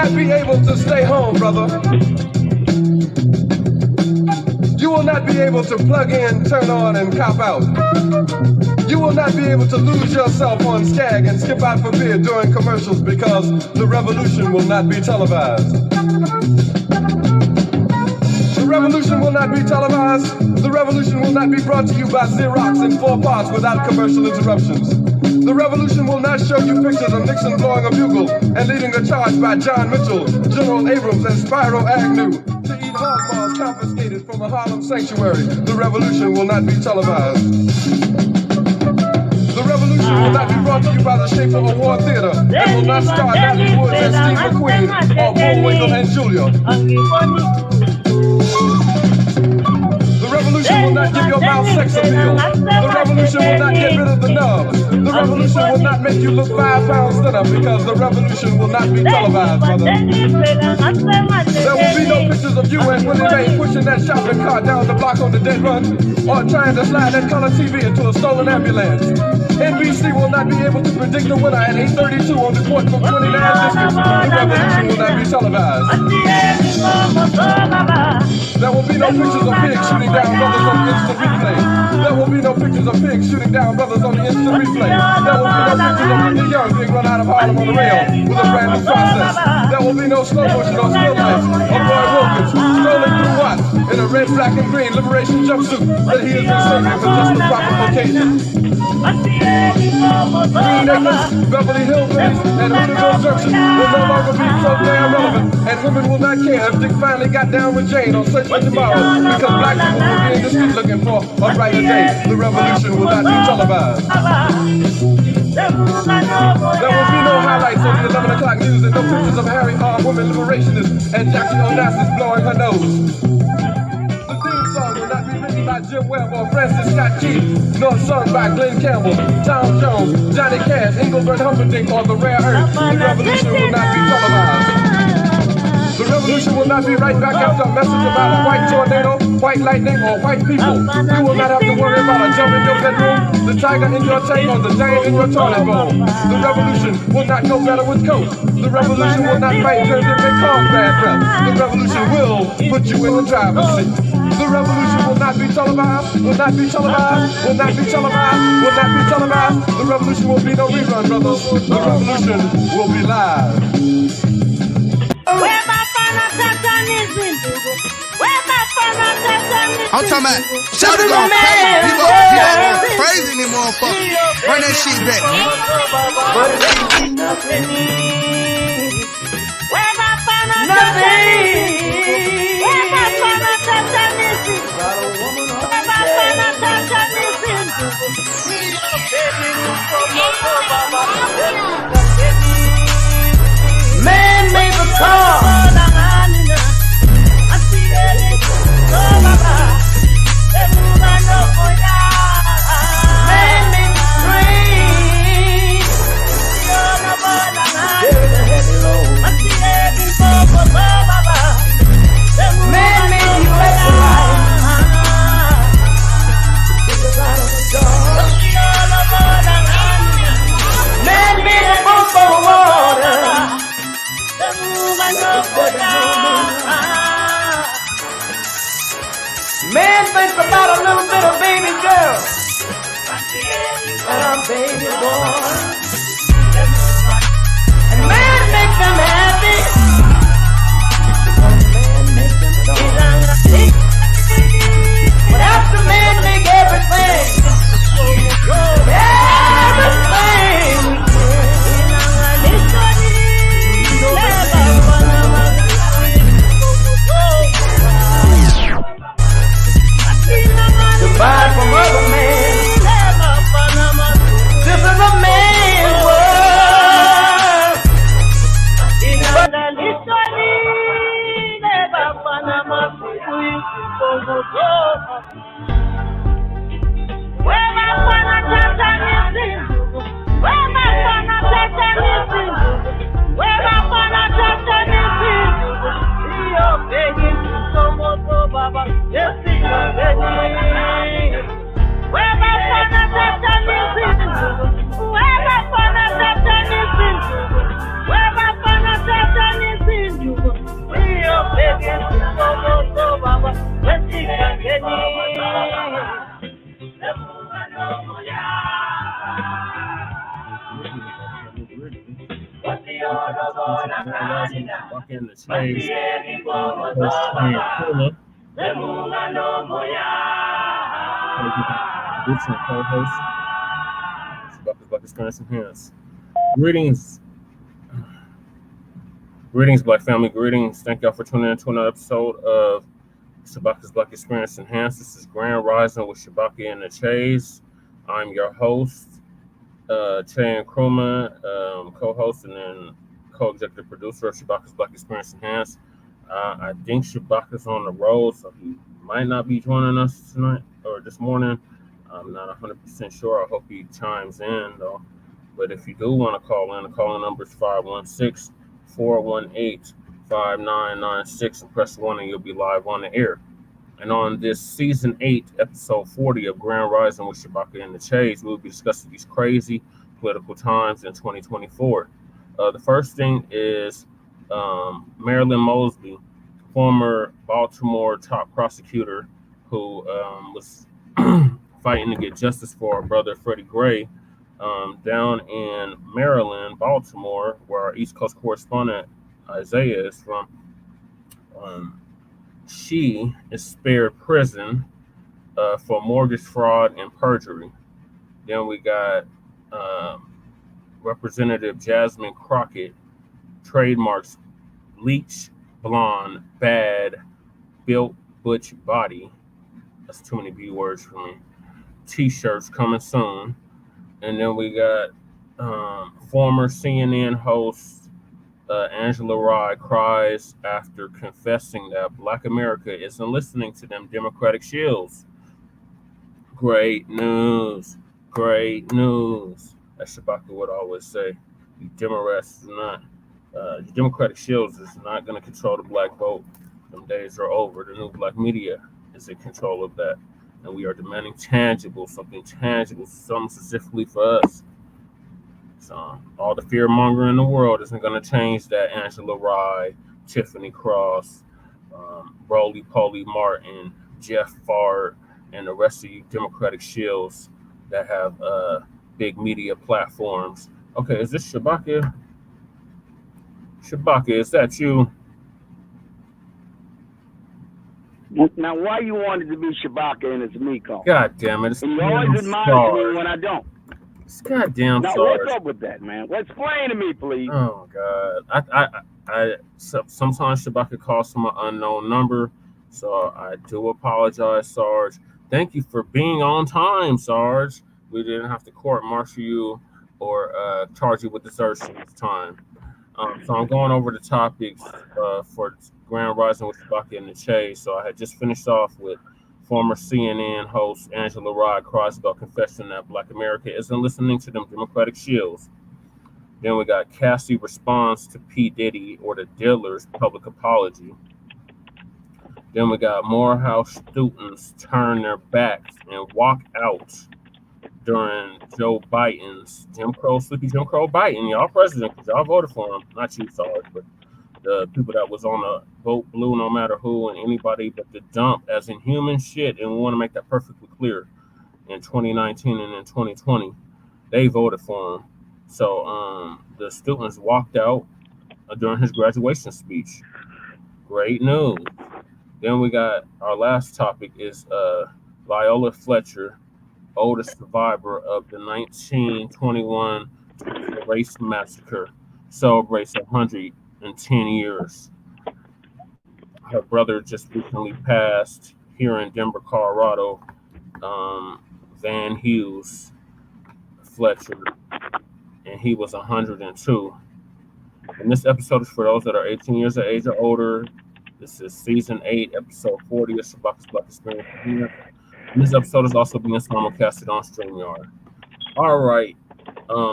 not be able to stay home, brother. You will not be able to plug in, turn on, and cop out. You will not be able to lose yourself on Skag and skip out for beer during commercials because the revolution will not be televised. The revolution will not be televised. The revolution will not be brought to you by Xerox in 4 parts without commercial interruptions. The revolution will not show you pictures of Nixon blowing a bugle and leading a charge by John Mitchell, General Abrams, and Spyro Agnew to eat hog balls confiscated from a Harlem sanctuary. The revolution will not be televised. The revolution will not be brought to you by the Schaefer Award Theater and will not star Natalie Woods as Steve McQueen or Bullwinkle and Julia. The revolution will not give your mouth sex appeal. The revolution will not get rid of the nubs. The revolution will not make you look 5 pounds thinner because the revolution will not be televised, brother. There will be no pictures of you and Willie Mae pushing that shopping cart down the block on the dead run or trying to slide that color TV into a stolen ambulance. NBC will not be able to predict the winner at 8:32 on the court from 29 districts. The revolution will not be televised. There will be no pictures of pigs shooting down brothers on the instant replay. There will be no pictures of pigs shooting down brothers on the instant replay. There will be no pictures of Whitney Young being run out of Harlem on the rail with a brand new process. There will be no slow motion or still life of Roy Wilkins strolling through Watts in a red, black, and green liberation jumpsuit that he has been saving for just the proper occasion. Green Necklace, Beverly Hillbillies, and Hooterville Junction will no longer be so damn relevant, and women will not care if Dick finally got down with Jane on Search for Tomorrow because black people will be in the street looking for a brighter day. The revolution will not be televised. There will be no highlights on the 11 o'clock news and no pictures of Harry R. Women liberationists and Jackie Onassis blowing her nose. The theme song will not be written by Jim Webb or Francis Scott Key, nor sung by Glenn Campbell, Tom Jones, Johnny Cash, Engelbert Humperdinck, or The Rare Earth. The revolution will not be televised. The revolution will not be right back after a message about a white tornado, white lightning, or white people. You will not have to worry about a jump in your bedroom, the tiger in your tank, or the giant in your toilet bowl. The revolution will not go better with Coke. The revolution will not fight because it may cause bad breath. The revolution will put you in the driver's seat. The revolution will not be televised, will not be televised, will not be televised, will not be televised. The revolution will be no rerun, brothers. The revolution will be live. I'm talking about shout it going crazy. People going crazy in them motherfuckers. Bring that shit back. Man made the call. Man thinks about a little bit of baby girl and a baby boy, and man makes them happy. But after man make everything, buy from other men. This is a man's world. Shabaka and The Che, host Tulsa, producer and co-host, Shabaka's Black Experience Enhanced. Greetings, Black family. Greetings. Thank y'all for tuning in to another episode of Shabaka's Black Experience Enhanced. This is Grand Rising with Shabaka and The Che's. I'm your host, Che and Crewman, co-host and then co-executive producer of Shabaka's Black Experience Enhanced. I think Shabaka's on the road, so he might not be joining us tonight or this morning. I'm not 100% sure. I hope he chimes in, though. But if you do want to call in, the calling number is 516-418-5996 and press 1 and you'll be live on the air. And on this season 8, episode 40 of Grand Rising with Shabaka and The Che, we'll be discussing these crazy political times in 2024. The first thing is Marilyn Mosbly, former Baltimore top prosecutor who was fighting to get justice for our brother Freddie Gray down in Maryland, Baltimore, where our East Coast correspondent Isaiah is from. She is spared prison for mortgage fraud and perjury. Then we got Representative Jasmine Crockett, Trademarks, Bleach, blonde, bad, built, butch body. That's too many B words for me. T-shirts coming soon. And then we got former CNN host Angela Rye cries after confessing that Black America isn't listening to them Democratic shills. Great news. Great news. As Shabaka would always say, you Democrats do not, the Democratic shills is not going to control the Black vote. Them days are over. The new Black media is in control of that. And we are demanding something tangible, something specifically for us. So all the fear mongering in the world isn't going to change that. Angela Rye, Tiffany Cross, Roly Poly Martin, Jeff Fard, and the rest of you Democratic shills that have big media platforms. Okay, is this Shabaka? Shabaka, is that you? Now, why you wanted to be Shabaka and it's me calling? God damn it. And you always admonish me when I don't. It's goddamn Now, Sarge. what's up with that, man? Explain to me, please. Oh, God. I sometimes Shabaka calls from an unknown number, so I do apologize, Sarge. Thank you for being on time, Sarge. We didn't have to court-martial you or charge you with desertion this time. So I'm going over the topics for Grand Rising with Shabaka and The Che. So I had just finished off with former CNN host Angela Rye cries about confession that Black America isn't listening to them Democratic shills. Then we got Cassie responds to P. Diddy or the dealer's public apology. Then we got Morehouse students turn their backs and walk out during Joe Biden's Sleepy Jim Crow Biden, y'all president, because y'all voted for him. Not you, Sarge, but the people that was on the vote blue no matter who and anybody but the dump as in human shit. And we want to make that perfectly clear. In 2019 and in 2020, they voted for him. So the students walked out during his graduation speech. Great news. Then we got our last topic is Viola Fletcher, oldest survivor of the 1921 race massacre, celebrates 110 years. Her brother just recently passed here in Denver, Colorado. Van Hughes Fletcher, and he was 102. And this episode is for those that are 18 years of age or older. This is season 8, episode 40 of Shabaka's Black Experience here. And this episode is also being simulcasted on Streamyard. All right,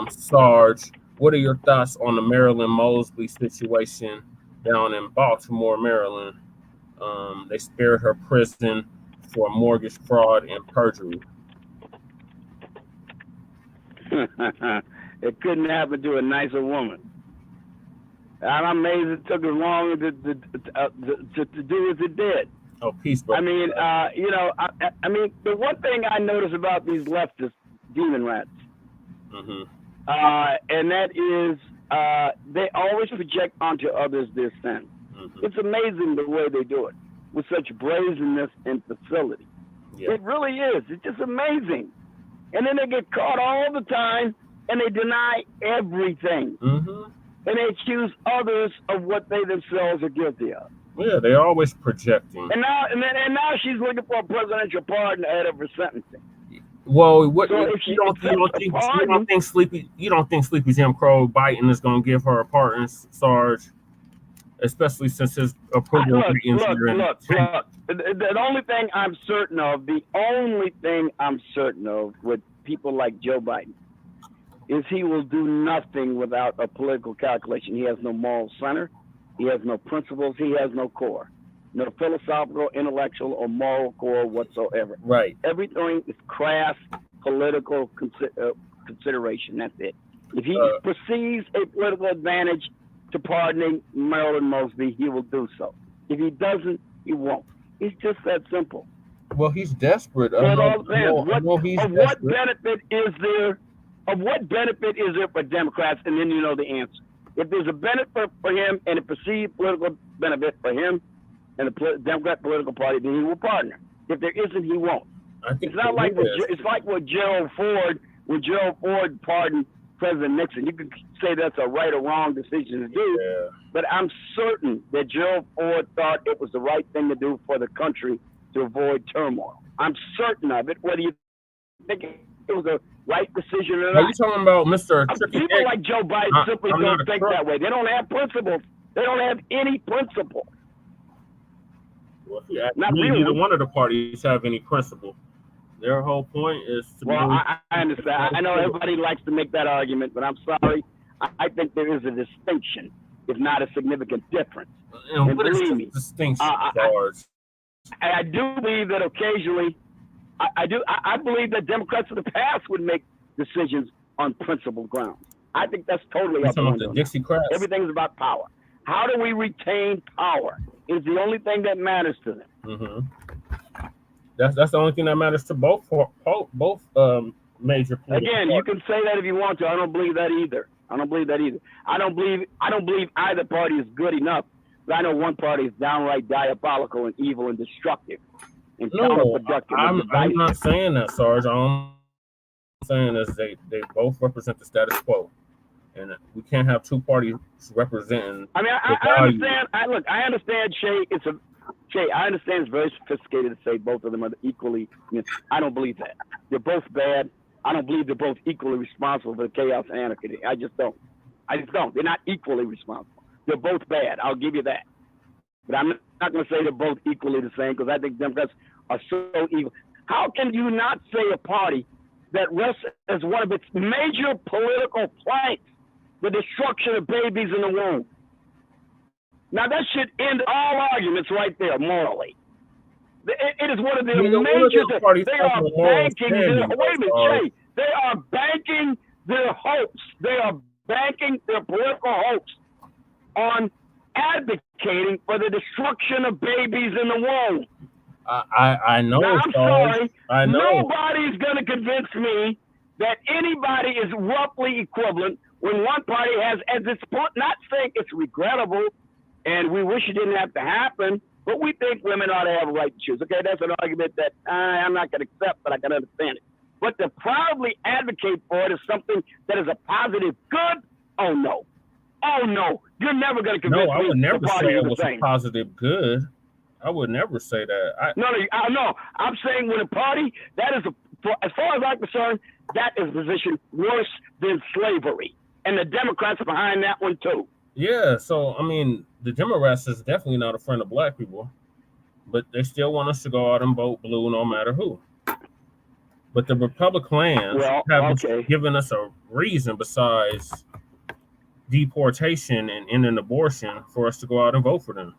Sarge, what are your thoughts on the Marilyn Mosbly situation down in Baltimore, Maryland? They spared her prison for mortgage fraud and perjury. It couldn't happen to a nicer woman. I'm amazed it took as long to do as it did. Oh, peace, bro. I mean, I mean, the one thing I notice about these leftist demon rats, and that is they always project onto others their sin. Mm-hmm. It's amazing the way they do it with such brazenness and facility. Yeah. It really is. It's just amazing. And then they get caught all the time, and they deny everything. Mm-hmm. And they accuse others of what they themselves are guilty of. Yeah, they're always projecting. And now she's looking for a presidential pardon ahead of her sentencing. Well, what so you don't think Sleepy Jim Crow Biden is going to give her a pardon, Sarge? Especially since his approval ratings are in. Look. The only thing I'm certain of with people like Joe Biden is he will do nothing without a political calculation. He has no moral center. He has no principles. He has no core. No philosophical, intellectual, or moral core whatsoever. Right. Everything is crass political consideration. That's it. If he perceives a political advantage to pardoning Marilyn Mosby, he will do so. If he doesn't, he won't. It's just that simple. Well, he's desperate. What benefit is there? Of what benefit is there for Democrats? And then you know the answer. If there's a benefit for him and a perceived political benefit for him and the Democrat political party, then he will pardon her. If there isn't, he won't. It's not like it's like what Gerald Ford, when Gerald Ford pardoned President Nixon. You could say that's a right or wrong decision to do, but I'm certain that Gerald Ford thought it was the right thing to do for the country to avoid turmoil. I'm certain of it, whether you think it was a right decision or not. Are you talking about Mr. People like Joe Biden simply don't think that way. They don't have principles. They don't have any principle. Well, not really. Neither one of the parties have any principle. Their whole point is to. Well, I understand. I know everybody likes to make that argument, but I'm sorry. I think there is a distinction, if not a significant difference. And what is the distinction, I do believe that occasionally, I believe that Democrats of the past would make decisions on principled grounds. I think that's totally up to them. Everything's about power. How do we retain power is the only thing that matters to them. Mm-hmm. That's the only thing that matters to both major political Again, parties. You can say that if you want to. I don't believe that either. I don't believe either party is good enough. But I know one party is downright diabolical and evil and destructive and counterproductive. I'm not saying that, Sarge. All I'm saying is they both represent the status quo, and we can't have two parties representing. I mean, I understand. I understand, Che. I understand it's very sophisticated to say both of them are equally. I don't believe that. They're both bad. I don't believe they're both equally responsible for the chaos and anarchy. I just don't. They're not equally responsible. They're both bad. I'll give you that. But I'm not going to say they're both equally the same because I think Democrats are so evil. How can you not say a party that rests as one of its major political planks the destruction of babies in the womb? Now, that should end all arguments right there, morally. It is one of their major things. They are banking their, wait a minute, Jay. They are banking their hopes. They are banking their political hopes on advocating for the destruction of babies in the womb. I know. Now, I'm sorry. I know. Nobody's going to convince me that anybody is roughly equivalent when one party has, as its point, not saying it's regrettable and we wish it didn't have to happen, but we think women ought to have a right to choose. Okay, that's an argument that I'm not going to accept, but I can understand it. But to proudly advocate for it is something that is a positive good? Oh, no. Oh, no. You're never going to convince me. No, I would never say it was a positive good. I would never say that. No. I'm saying when a party, that is, as far as I'm concerned, that is a position worse than slavery. And the Democrats are behind that one, too. Yeah, so, I mean, the Democrats is definitely not a friend of black people. But they still want us to go out and vote blue no matter who. But the Republicans haven't given us a reason besides deportation and an abortion for us to go out and vote for them.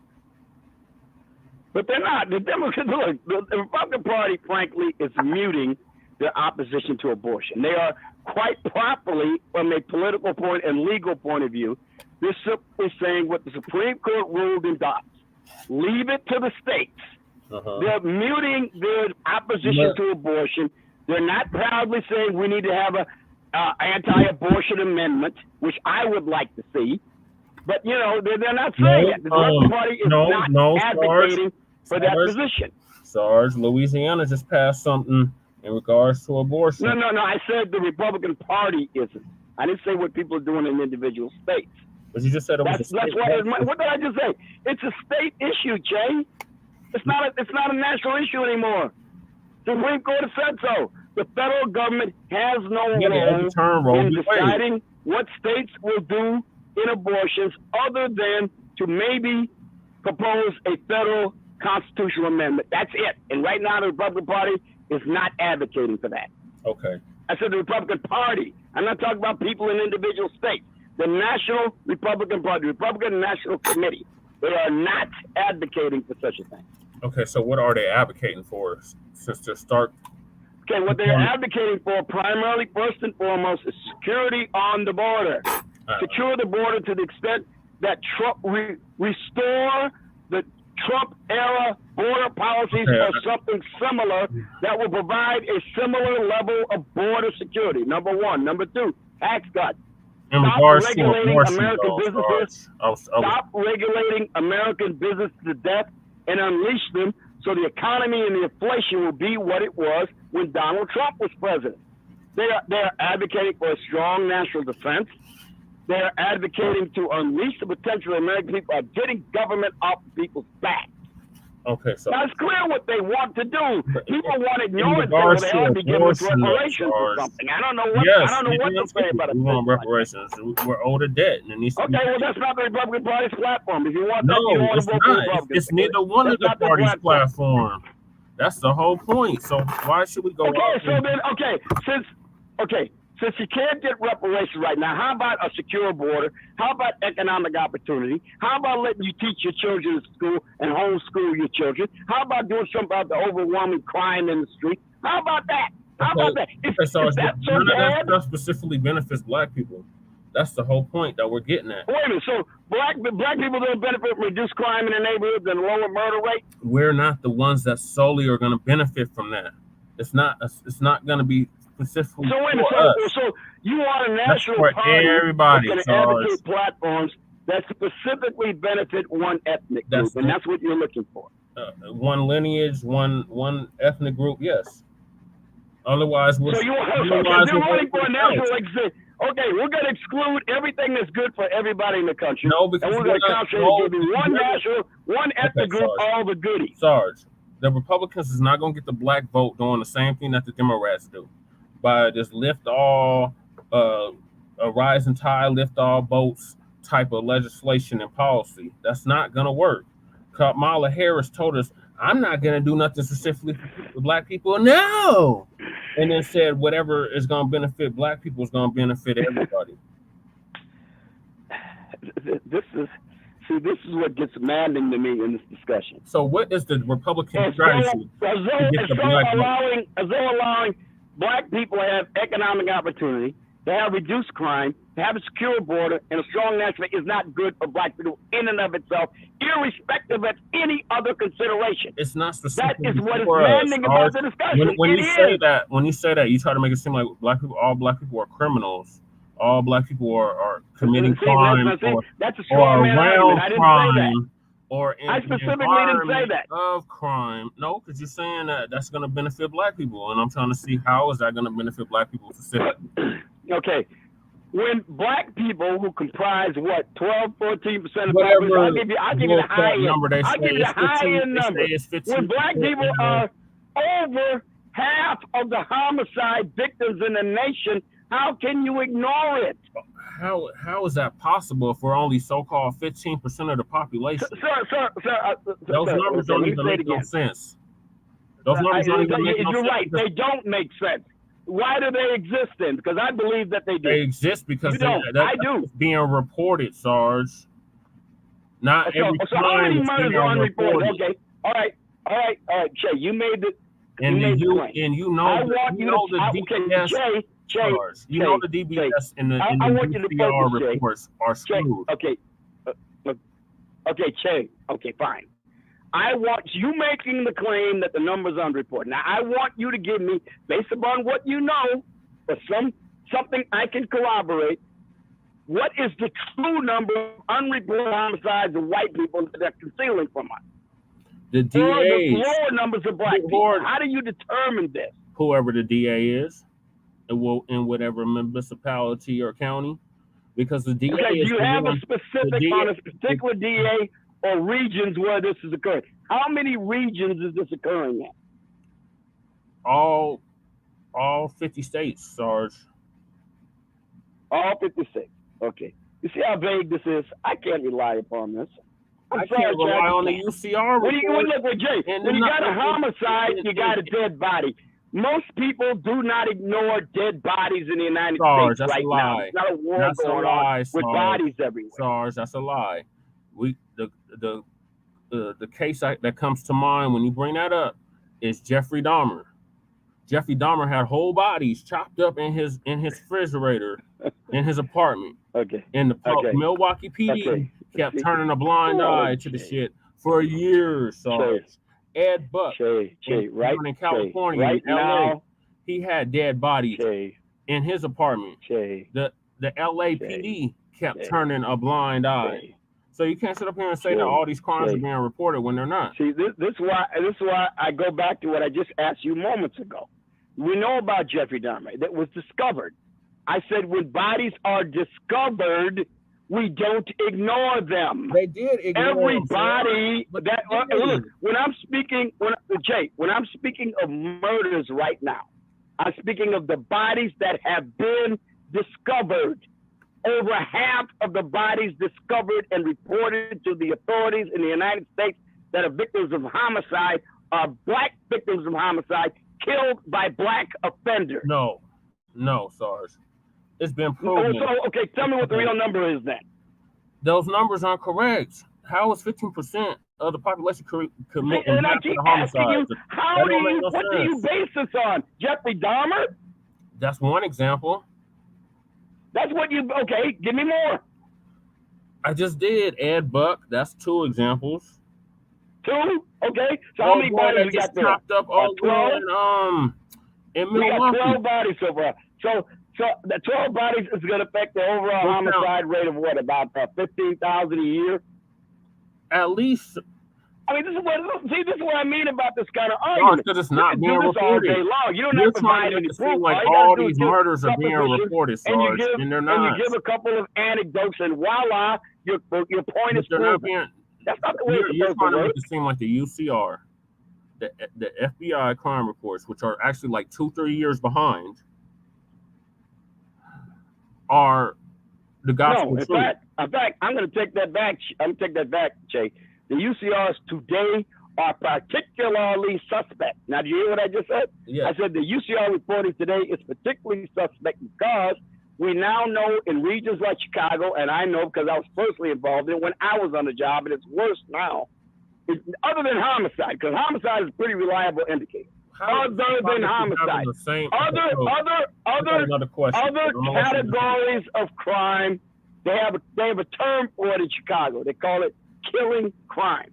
But they're not. The Democrats, look, the Republican Party, frankly, is muting their opposition to abortion. They are quite properly, from a political point and legal point of view, they're simply saying what the Supreme Court ruled in Dobbs. Leave it to the states. Uh-huh. They're muting their opposition to abortion. They're not proudly saying we need to have anti-abortion amendment, which I would like to see. But, you know, they're not saying it. The Republican Party is not advocating for that position. Sarge, Louisiana just passed something in regards to abortion. No. I said the Republican Party isn't. I didn't say what people are doing in individual states. But you just said it was that's what did I just say? It's a state issue, Jay. It's not a national issue anymore. The Supreme Court has said so. The federal government has no role in deciding what states will do in abortions other than to maybe propose a federal constitutional amendment. That's it. And right now the Republican Party is not advocating for that. Okay. I said the Republican Party. I'm not talking about people in individual states. The National Republican Party, the Republican National Committee, they are not advocating for such a thing. Okay, so what are they advocating for since their start? Okay, what they're advocating for primarily, first and foremost, is security on the border. Secure the border to the extent that Trump restore the Trump-era border policies or something similar that will provide a similar level of border security, number one. Number two, tax cuts. Stop regulating American businesses. Stop regulating American business to death and unleash them so the economy and the inflation will be what it was when Donald Trump was president. They are advocating for a strong national defense. They are advocating to unleash the potential of American people by getting government off people's backs. Okay, so now it's clear what they want to do. People want to ignore it, so they ought to be given reparations or something. I don't know what to say about it. We want reparations. We're owed a debt. And well, that's not the Republican Party's platform. If you want that, you want to vote for Republicans. It's neither one of the party's platform. That's the whole point. So why should we go? Since you can't get reparations right now, how about a secure border? How about economic opportunity? How about letting you teach your children in school and homeschool your children? How about doing something about the overwhelming crime in the street? How about that? How about that? If that's so bad, that specifically benefits black people. That's the whole point that we're getting at. Wait a minute. So black people don't benefit from reduced crime in the neighborhoods and lower murder rate? We're not the ones that solely are going to benefit from that. It's not going to be specifically for us. So you want a national for party everybody that's going to advocate platforms that specifically benefit one ethnic group, and that's what you're looking for. One lineage, one ethnic group, yes. Otherwise, you're running for a national exit. Okay, we're going to exclude everything that's good for everybody in the country. No, because we're going to concentrate on giving one ethnic group all the goodies. Sarge, the Republicans is not going to get the black vote doing the same thing that the Democrats do. By just lift all, a rising tide, lift all boats type of legislation and policy. That's not going to work. Kamala Harris told us, I'm not going to do nothing specifically for black people. No. And then said whatever is going to benefit black people is going to benefit everybody. This is what gets maddening to me in this discussion. So what is the Republican strategy to get the black vote? As though allowing black people have economic opportunity, they have reduced crime, they have a secure border, and a strong national is not good for black people in and of itself, irrespective of any other consideration. It's not specific. That is what is maddening about the discussion. When you say that, you try to make it seem like all black people are criminals. All black people are committing crime that's a strong man argument. I didn't say that. Or I specifically didn't say that. Of crime. No, because you're saying that that's going to benefit black people. And I'm trying to see how is that going to benefit black people specifically. Okay. When black people who comprise, 12, 14% of the population, I'll give you the high end. I'll give you the high end number. When black people are over half of the homicide victims in the nation, how can you ignore it? How is that possible if we're only so-called 15% of the population? Sir, those numbers don't even make no sense. Those numbers don't even make no sense. You're right. They don't make sense. Why do they exist then? Because I believe that they do. They exist because that's being reported, Sarge. Not every crime is being reported. Okay. All right, Che, you made it. And you know the DBS. You know the DBS and the PCR reports are screwed. Okay, Che. Okay, fine. I want you making the claim that the numbers unreported. Now, I want you to give me, based upon what you know, for some something I can corroborate. What is the true number of unreported homicides of white people that they're concealing from us? The Or the DAs, lower numbers of black people. How do you determine this? whoever the DA is, in whatever municipality or county, because the DA Okay, is do you have a specific on a particular DA or regions where this is occurring? How many regions is this occurring in? all 50 states, Sarge. All 56. Okay. You see how vague this is? I can't rely upon this. I can't rely on the UCR When you report. look with Jay, when you got a homicide, you got a dead body. Most people do not ignore dead bodies in the United Sarge, States that's right a now. lie. There's not a war That's a going lie, on with Sarge. bodies everywhere. Sarge, that's a lie. The case that comes to mind when you bring that up is Jeffrey Dahmer. Jeffrey Dahmer had whole bodies chopped up in his refrigerator in his apartment. Okay. And the Milwaukee PD kept turning a blind eye to the shit for years. Sarge. Ed Buck in California, right in LA, now, he had dead bodies in his apartment. The LAPD kept turning a blind eye. So you can't sit up here and say that all these crimes are being reported when they're not. See, this is why I go back to what I just asked you moments ago. We know about Jeffrey Dahmer that was discovered. I said when bodies are discovered, we don't ignore them. They did ignore everybody. Look, when I'm speaking of murders right now, I'm speaking of the bodies that have been discovered. Over half of the bodies discovered and reported to the authorities in the United States that are victims of homicide are black victims of homicide killed by black offenders. No, Sarge. It's been proven. So, okay, tell me what the real number is then. Those numbers aren't correct. How is 15% of the population commit and I keep asking you, what do you base this on? Jeffrey Dahmer? That's one example. That's what you, okay, give me more. I just did. Ed Buck, that's two examples. Two? Okay. So how many bodies we got there? Chopped up in Milwaukee. We got 12 bodies so far. So the 12 bodies is going to affect the overall homicide rate of what, about 15,000 a year? At least. I mean, this is what I mean about this kind of argument. Because it's not being reported. You don't have to provide any proof. Like all these murders are being reported, Sarge, and they're not. And you give a couple of anecdotes, and voila, your point is proven. That's not the way you're trying to make it seem like the UCR, the FBI crime reports, which are actually like 2-3 years behind, are the gospel truth. In fact, I'm going to take that back. Jay. The UCRs today are particularly suspect. Now, did you hear what I just said? Yeah. I said the UCR reporting today is particularly suspect because we now know in regions like Chicago, and I know because I was personally involved in it when I was on the job, and it's worse now. Other than homicide, because homicide is a pretty reliable indicator. Other than homicide, other categories of crime, they have a term for it in Chicago. They call it killing crime.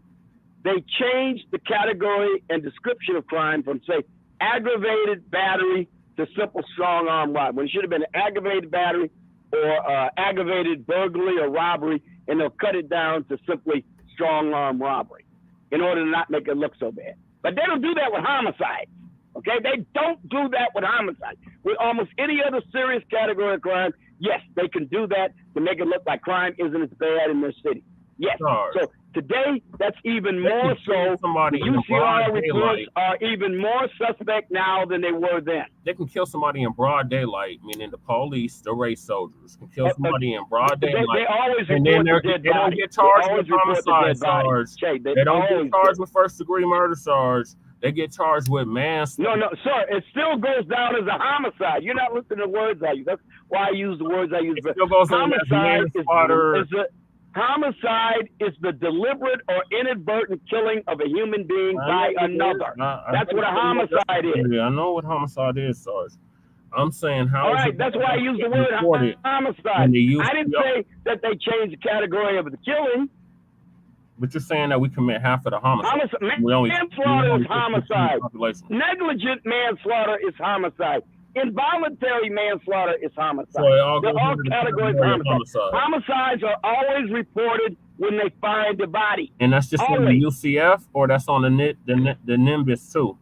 They changed the category and description of crime from, say, aggravated battery to simple strong arm robbery. When it should have been aggravated battery or aggravated burglary or robbery, and they'll cut it down to simply strong arm robbery in order to not make it look so bad. But they don't do that with homicide. Okay, they don't do that with homicide. With almost any other serious category of crime, yes, they can do that to make it look like crime isn't as bad in their city. Yes. So today, that's even more so. The UCR reports are even more suspect now than they were then. They can kill somebody in broad daylight, meaning the police, the race soldiers can kill somebody in broad daylight. They always and then they don't get charged with homicide, Sarge. They don't get charged with first-degree murder, Sarge. They get charged with manslaughter. No, sir. It still goes down as a homicide. You're not listening to the words I use. That's why I use the words I use. It still goes down as manslaughter. Homicide is the deliberate or inadvertent killing of a human being by another. That's what a homicide is. I know what homicide is, Sarge. I'm saying how. All right, that's why I use the word homicide. I didn't say that they changed the category of the killing. But you're saying that we commit half of the homicide. Manslaughter is homicide. Negligent manslaughter is homicide. Involuntary manslaughter is homicide. So it all They're goes all under the categories of category of homicide. homicide. Homicides are always reported when they find the body. And that's just on the Always. UCF, or that's on the Nimbus too.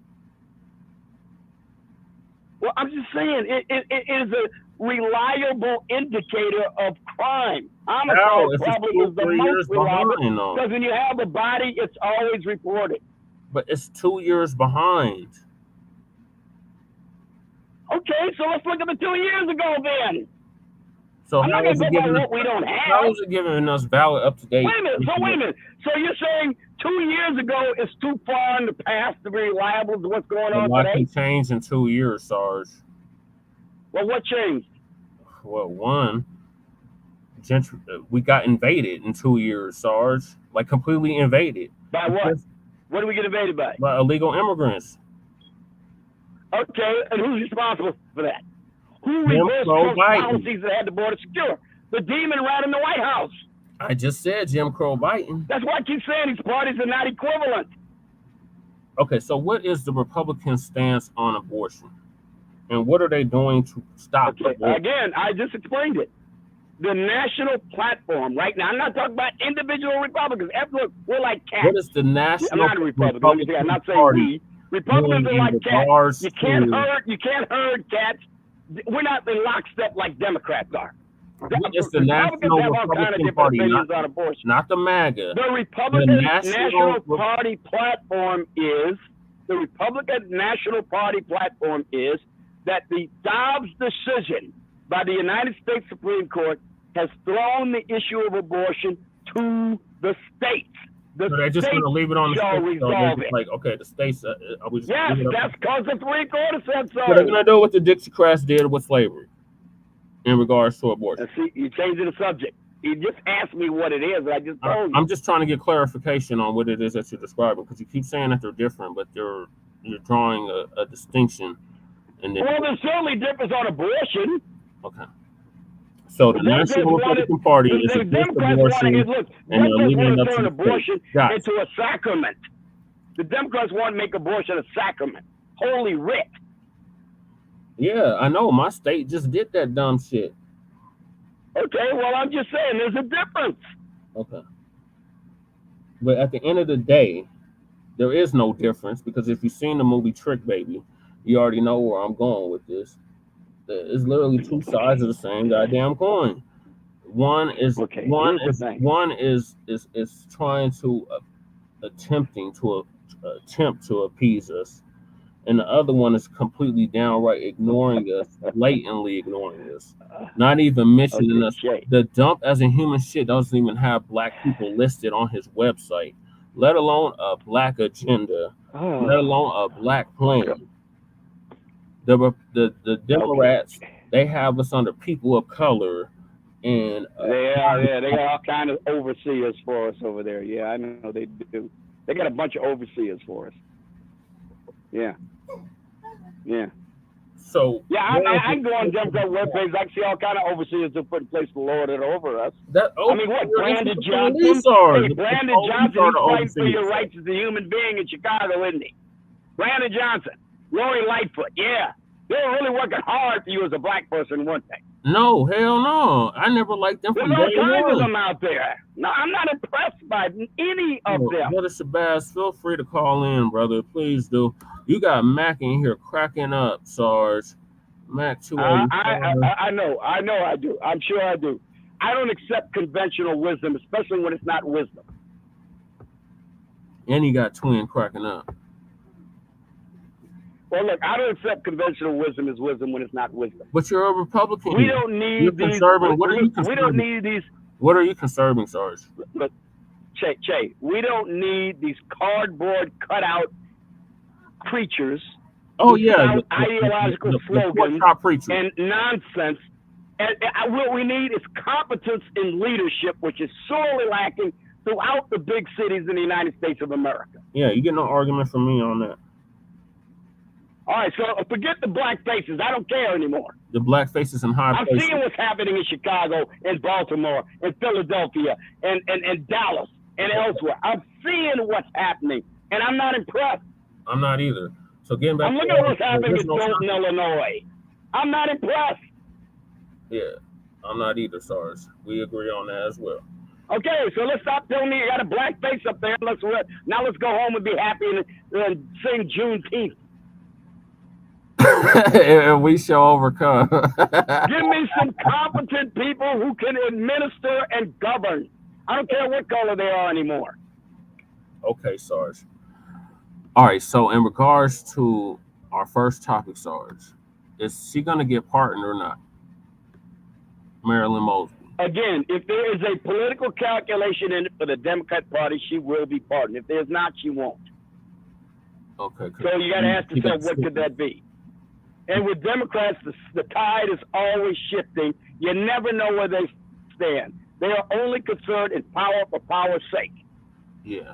Well, I'm just saying, it is a reliable indicator of crime. Homicide How? If it's probably 2 is the 3 years most reliable, behind, though. because when you have a body, it's always reported. But it's 2 years behind. Okay, so let's look at the 2 years ago then. So I'm not how is going it to go by giving us, what we don't how have. is it giving us valid, up to date? Wait a minute. So you're saying 2 years ago is too far in the past to be reliable to what's going A on lot today? can change in 2 years, Sarge. Well, what changed? Well, one, we got invaded in 2 years, Sarge. Like completely invaded. By what? What do we get invaded by? By illegal immigrants. Okay, and who's responsible for that? Who Jim reversed Crow Trump's Biden. policies that had the border secure? The demon rat in the White House. I just said Jim Crow Biden. That's why I keep saying these parties are not equivalent. Okay, so what is the Republican stance on abortion? And what are they doing to stop Okay, abortion? again, I just explained it. The national platform right now, I'm not talking about individual Republicans. Look, we're like cats. What is the national I'm not a Republican. I'm not saying Party we. Republicans are in like cats. regards You can't to- herd cats. We're not in lockstep like Democrats are. What is the Republicans National have all kinds of Republican different Party? opinions on abortion. Not the MAGA. The Republican National National Party platform is that the Dobbs decision by the United States Supreme Court has thrown the issue of abortion to the states. The So they're just going to leave it on the shall states. So they're resolve just it. like, okay, the states. Are we just Yes, leave it up? that's because the Supreme Court has said so. So they're going to do what the Dixiecrats did with slavery in regards to abortion. And see, you changed the subject. You just asked me what it is, and I just told you. I'm just trying to get clarification on what it is that you're describing, because you keep saying that they're different, but you're drawing a distinction. And then, Well, there's certainly difference on abortion. okay. So the The National Democrats Republican Party is The against Democrats abortion, want to, look, and they're Democrats leaving want it to up to turn the abortion states. Got it. into a sacrament. The Democrats want to make abortion a sacrament. Holy writ. Yeah, I know. My state just did that dumb shit. Okay, well, I'm just saying there's a difference. Okay. But at the end of the day, there is no difference, because if you've seen the movie Trick Baby, you already know where I'm going with this. It's literally two sides of the same goddamn coin. One is Okay, one here's is the thing. one is trying to attempt to appease us, and the other one is completely downright ignoring us, blatantly ignoring us, not even mentioning us. Okay. The dump as a human shit doesn't even have black people listed on his website, let alone a black agenda, let alone a black plan. The Democrats, they have us under people of color, and They got all kind of overseers for us over there. Yeah, I know they do. They got a bunch of overseers for us. Yeah. So Yeah, I can go on Democrat webpages. I can see all kind of overseers that put in place to lord it over us. I mean, what, Brandon Johnson? Hey, Brandon Johnson, he's fighting for your rights as a human being in Chicago, isn't he? Brandon Johnson, Lori Lightfoot, yeah. They were really working hard for you as a black person, weren't they? No, hell no. I never liked them There's from all day kinds of one. them out there. No, I'm not impressed by any of them. Brother Shabazz, feel free to call in, brother. Please do. You got Mac in here cracking up, Sarge. Mac 285. I know I do. I'm sure I do. I don't accept conventional wisdom, especially when it's not wisdom. And he got Twin cracking up. Well, look, I don't accept conventional wisdom as wisdom when it's not wisdom. But you're a Republican. We don't need You're these. conserving. What are you We conserving? don't need these. What are you conserving, Sarge? Look, Che, we don't need these cardboard cutout preachers. Oh yeah, without ideological the slogans top preacher. and nonsense. And what we need is competence in leadership, which is sorely lacking throughout the big cities in the United States of America. Yeah, you get no argument from me on that. All right, so forget the black faces. I don't care anymore. The black faces in high I'm places. seeing what's happening in Chicago, and Baltimore, and Philadelphia, and Dallas, and elsewhere. I'm seeing what's happening, and I'm not impressed. I'm not either. So getting back I'm to looking at what's happening in original Dalton, Illinois. I'm not impressed. Yeah, I'm not either, Sarge. We agree on that as well. Okay, so let's stop telling me you got a black face up there. Let's go home and be happy and sing Juneteenth. And we shall overcome. Give me some competent people who can administer and govern. I don't care what color they are anymore. Okay, Sarge. All right, so in regards to our first topic, Sarge, is she going to get pardoned or not? Marilyn Mosbly. Again, if there is a political calculation in it for the Democrat Party, she will be pardoned. If there's not, she won't. Okay. So you got to ask yourself, what could that be? And with Democrats, the tide is always shifting. You never know where they stand. They are only concerned in power for power's sake. Yeah.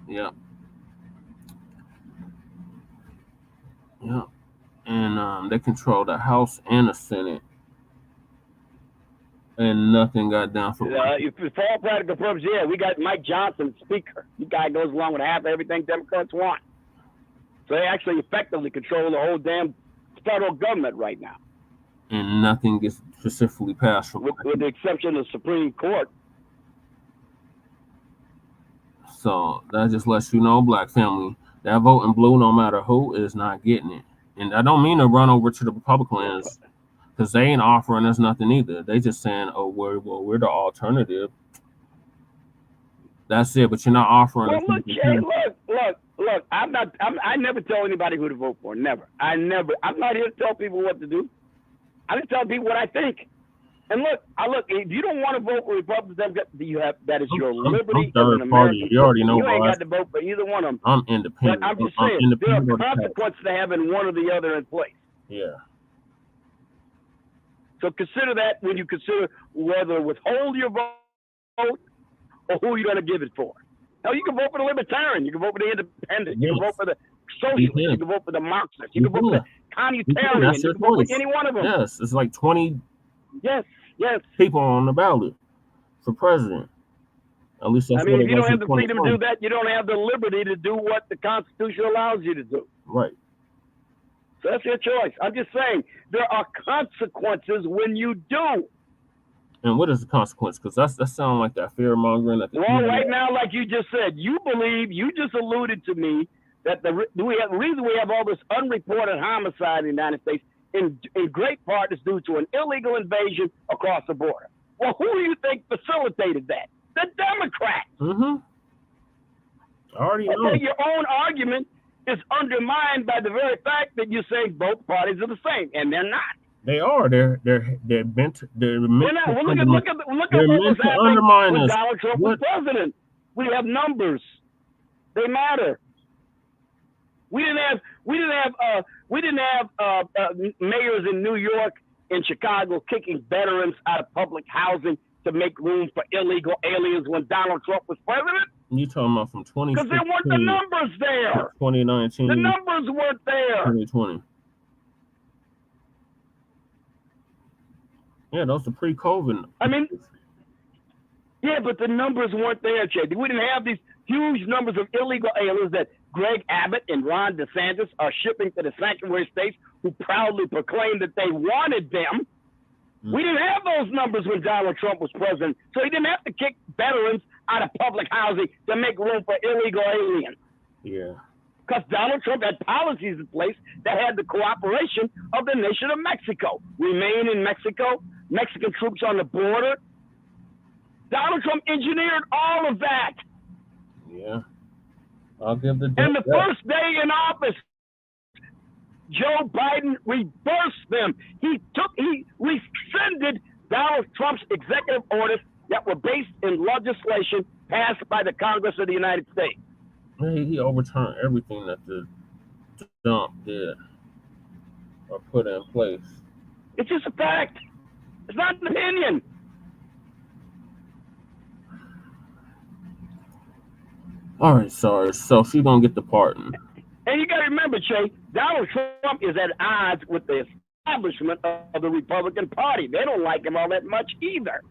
Yeah. Yeah. And they control the House and the Senate. And nothing got done for for all practical purposes, yeah, we got Mike Johnson, Speaker. The guy goes along with half of everything Democrats want. So they actually effectively control the whole damn federal government right now. And nothing gets specifically passed for with the exception of the Supreme Court. So that just lets you know, Black family, that vote in blue, no matter who, is not getting it. And I don't mean to run over to the Republicans, because they ain't offering us nothing either. They just saying, "Oh, we're the alternative." That's it. But you're not offering. Well, look, Jay, look. I never tell anybody who to vote for. Never. I'm not here to tell people what to do. I just tell people what I think. And look. If you don't want to vote for Republicans, that is your liberty as an American. You already know. You ain't got to vote for either one of them. I'm independent. But I'm just saying, there are consequences to having one or the other in place. Yeah. So consider that when you consider whether to withhold your vote or who you're going to give it for. Now, you can vote for the Libertarian. You can vote for the Independent. You can vote for the Socialist. You can vote for the Marxist. You can vote for the Communitarian. You can vote for any one of them. Yes, it's like 20 yes. people on the ballot for president. At least that's if you don't have the freedom to do that, you don't have the liberty to do what the Constitution allows you to do. Right. So that's your choice. I'm just saying there are consequences when you do. And what is the consequence? Because that sounds like that fear mongering. Well, right now, like you just said, you just alluded to me that the reason we have all this unreported homicide in the United States in great part is due to an illegal invasion across the border. Well, who do you think facilitated that? The Democrats. Mm-hmm. I already know. Your own argument is undermined by the very fact that you say both parties are the same, and they're not. They are. They're meant. They're meant. Well, look at what was happening when Donald Trump was president. We have numbers. They matter. We didn't have mayors in New York and Chicago kicking veterans out of public housing to make room for illegal aliens when Donald Trump was president. You talking about from 2016? Because there weren't the numbers there. 2019. The numbers weren't there. 2020. Yeah, those are pre-COVID. Yeah, but the numbers weren't there, Jay. We didn't have these huge numbers of illegal aliens that Greg Abbott and Ron DeSantis are shipping to the sanctuary states who proudly proclaimed that they wanted them. Mm-hmm. We didn't have those numbers when Donald Trump was president, so he didn't have to kick veterans out of public housing to make room for illegal aliens. Yeah. Because Donald Trump had policies in place that had the cooperation of the nation of Mexico. Remain in Mexico, Mexican troops on the border. Donald Trump engineered all of that. Yeah. I'll give the And the first day in office, Joe Biden reversed them. He rescinded Donald Trump's executive orders that were based in legislation passed by the Congress of the United States. He overturned everything that the dump did or put in place. It's just a fact. It's not an opinion. All right, sorry. So she's going to get the pardon. And you got to remember, Che, Donald Trump is at odds with the establishment of the Republican Party. They don't like him all that much either.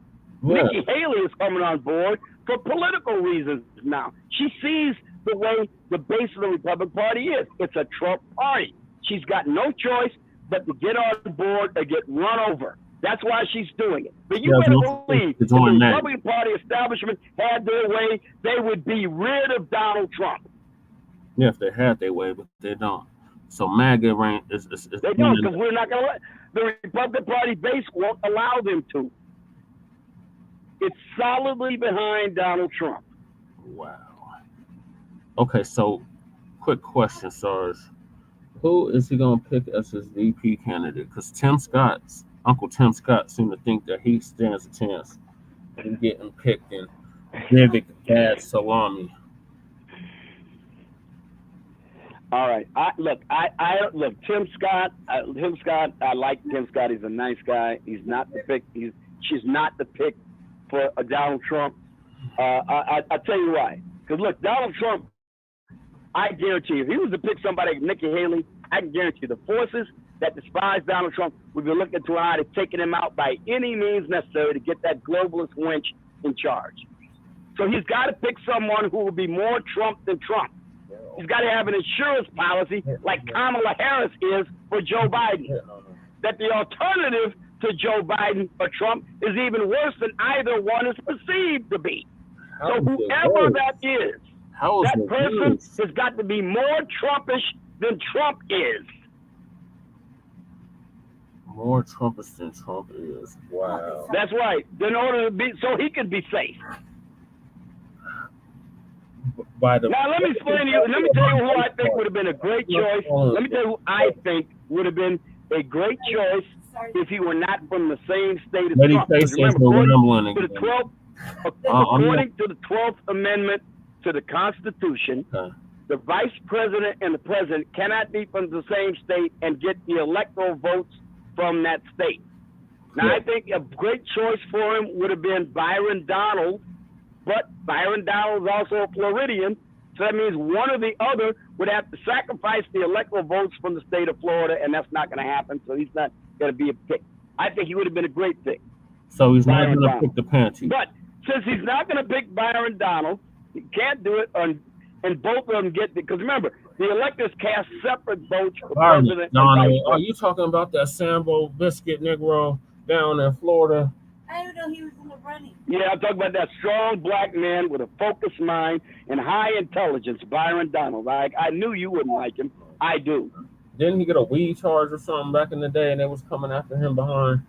Yeah. Nikki Haley is coming on board for political reasons now. She sees the way the base of the Republican Party is. It's a Trump party. She's got no choice but to get on board or get run over. That's why she's doing it. But you Yeah, better no, believe if it's the on that. Republican Party establishment had their way, they would be rid of Donald Trump. Yeah, if they had their way, but they don't. So MAGA reign is They don't, because we're not going to let the Republican Party base won't allow them to. It's solidly behind Donald Trump. Wow. Okay, so quick question, Sarge. Who is he going to pick as his VP candidate? Because Uncle Tim Scott seemed to think that he stands a chance in getting picked in Vivek bad salami. All right. Look, Tim Scott. I like Tim Scott. He's a nice guy. He's not the pick. She's not the pick for Donald Trump. I tell you why. Because look, Donald Trump, I guarantee you, if he was to pick somebody like Nikki Haley, I can guarantee you the forces that despise Donald Trump would be looking to how to taking him out by any means necessary to get that globalist wench in charge. So he's got to pick someone who will be more Trump than Trump. He's got to have an insurance policy like Kamala Harris is for Joe Biden. That the alternative to Joe Biden or Trump is even worse than either one is perceived to be. So whoever that is, that person has got to be more Trumpish than Trump is. More Trumpish than Trump is. Wow. That's right. In order to be, so he can be safe. By the Now let me explain to you. Let me tell you who I think would have been a great choice. Let me tell you who I think would have been a great choice if he were not from the same state as Trump. Remember, according to the 12th Amendment to the Constitution, the vice president and the president cannot be from the same state and get the electoral votes from that state. Now, I think a great choice for him would have been Byron Donald, but Byron Donald is also a Floridian, so that means one or the other would have to sacrifice the electoral votes from the state of Florida, and that's not going to happen, so he's not going to be a pick. I think he would have been a great pick. So he's not going to pick the panty. But since he's not going to pick Byron Donald, he can't do it, and both of them get it. Because remember, the electors cast separate votes for president. Donald, are you talking about that Sambo Biscuit Negro down in Florida? I didn't know he was in the running. Yeah, I'm talking about that strong black man with a focused mind and high intelligence, Byron Donald. I knew you wouldn't like him. I do. Didn't he get a weed charge or something back in the day, and they was coming after him behind?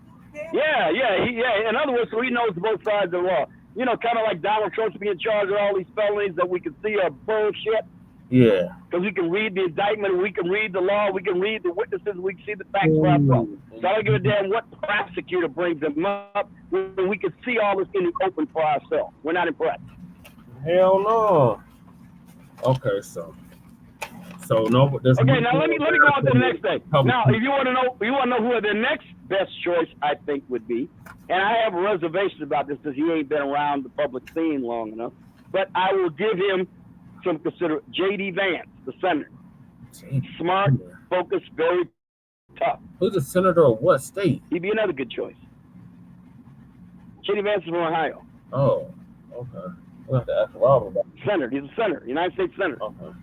Yeah. In other words, so he knows both sides of the law. You know, kind of like Donald Trump's being charged with all these felonies that we can see are bullshit. Yeah. Because we can read the indictment, we can read the law, we can read the witnesses, we can see the facts for ourselves. So I don't give a damn what prosecutor brings them up when we can see all this in the open for ourselves. We're not impressed. Hell no. Okay, so no. Okay, now let me go on to the next thing. Now, if you want to know who the next best choice I think would be, and I have a reservation about this because he ain't been around the public scene long enough, but I will give him some consider. J.D. Vance, the senator, smart, focused, very tough. Who's the senator of what state? He'd be another good choice. J.D. Vance is from Ohio. Oh, okay. We'll have to ask Robert about it. Senator, he's a senator, United States senator. Okay.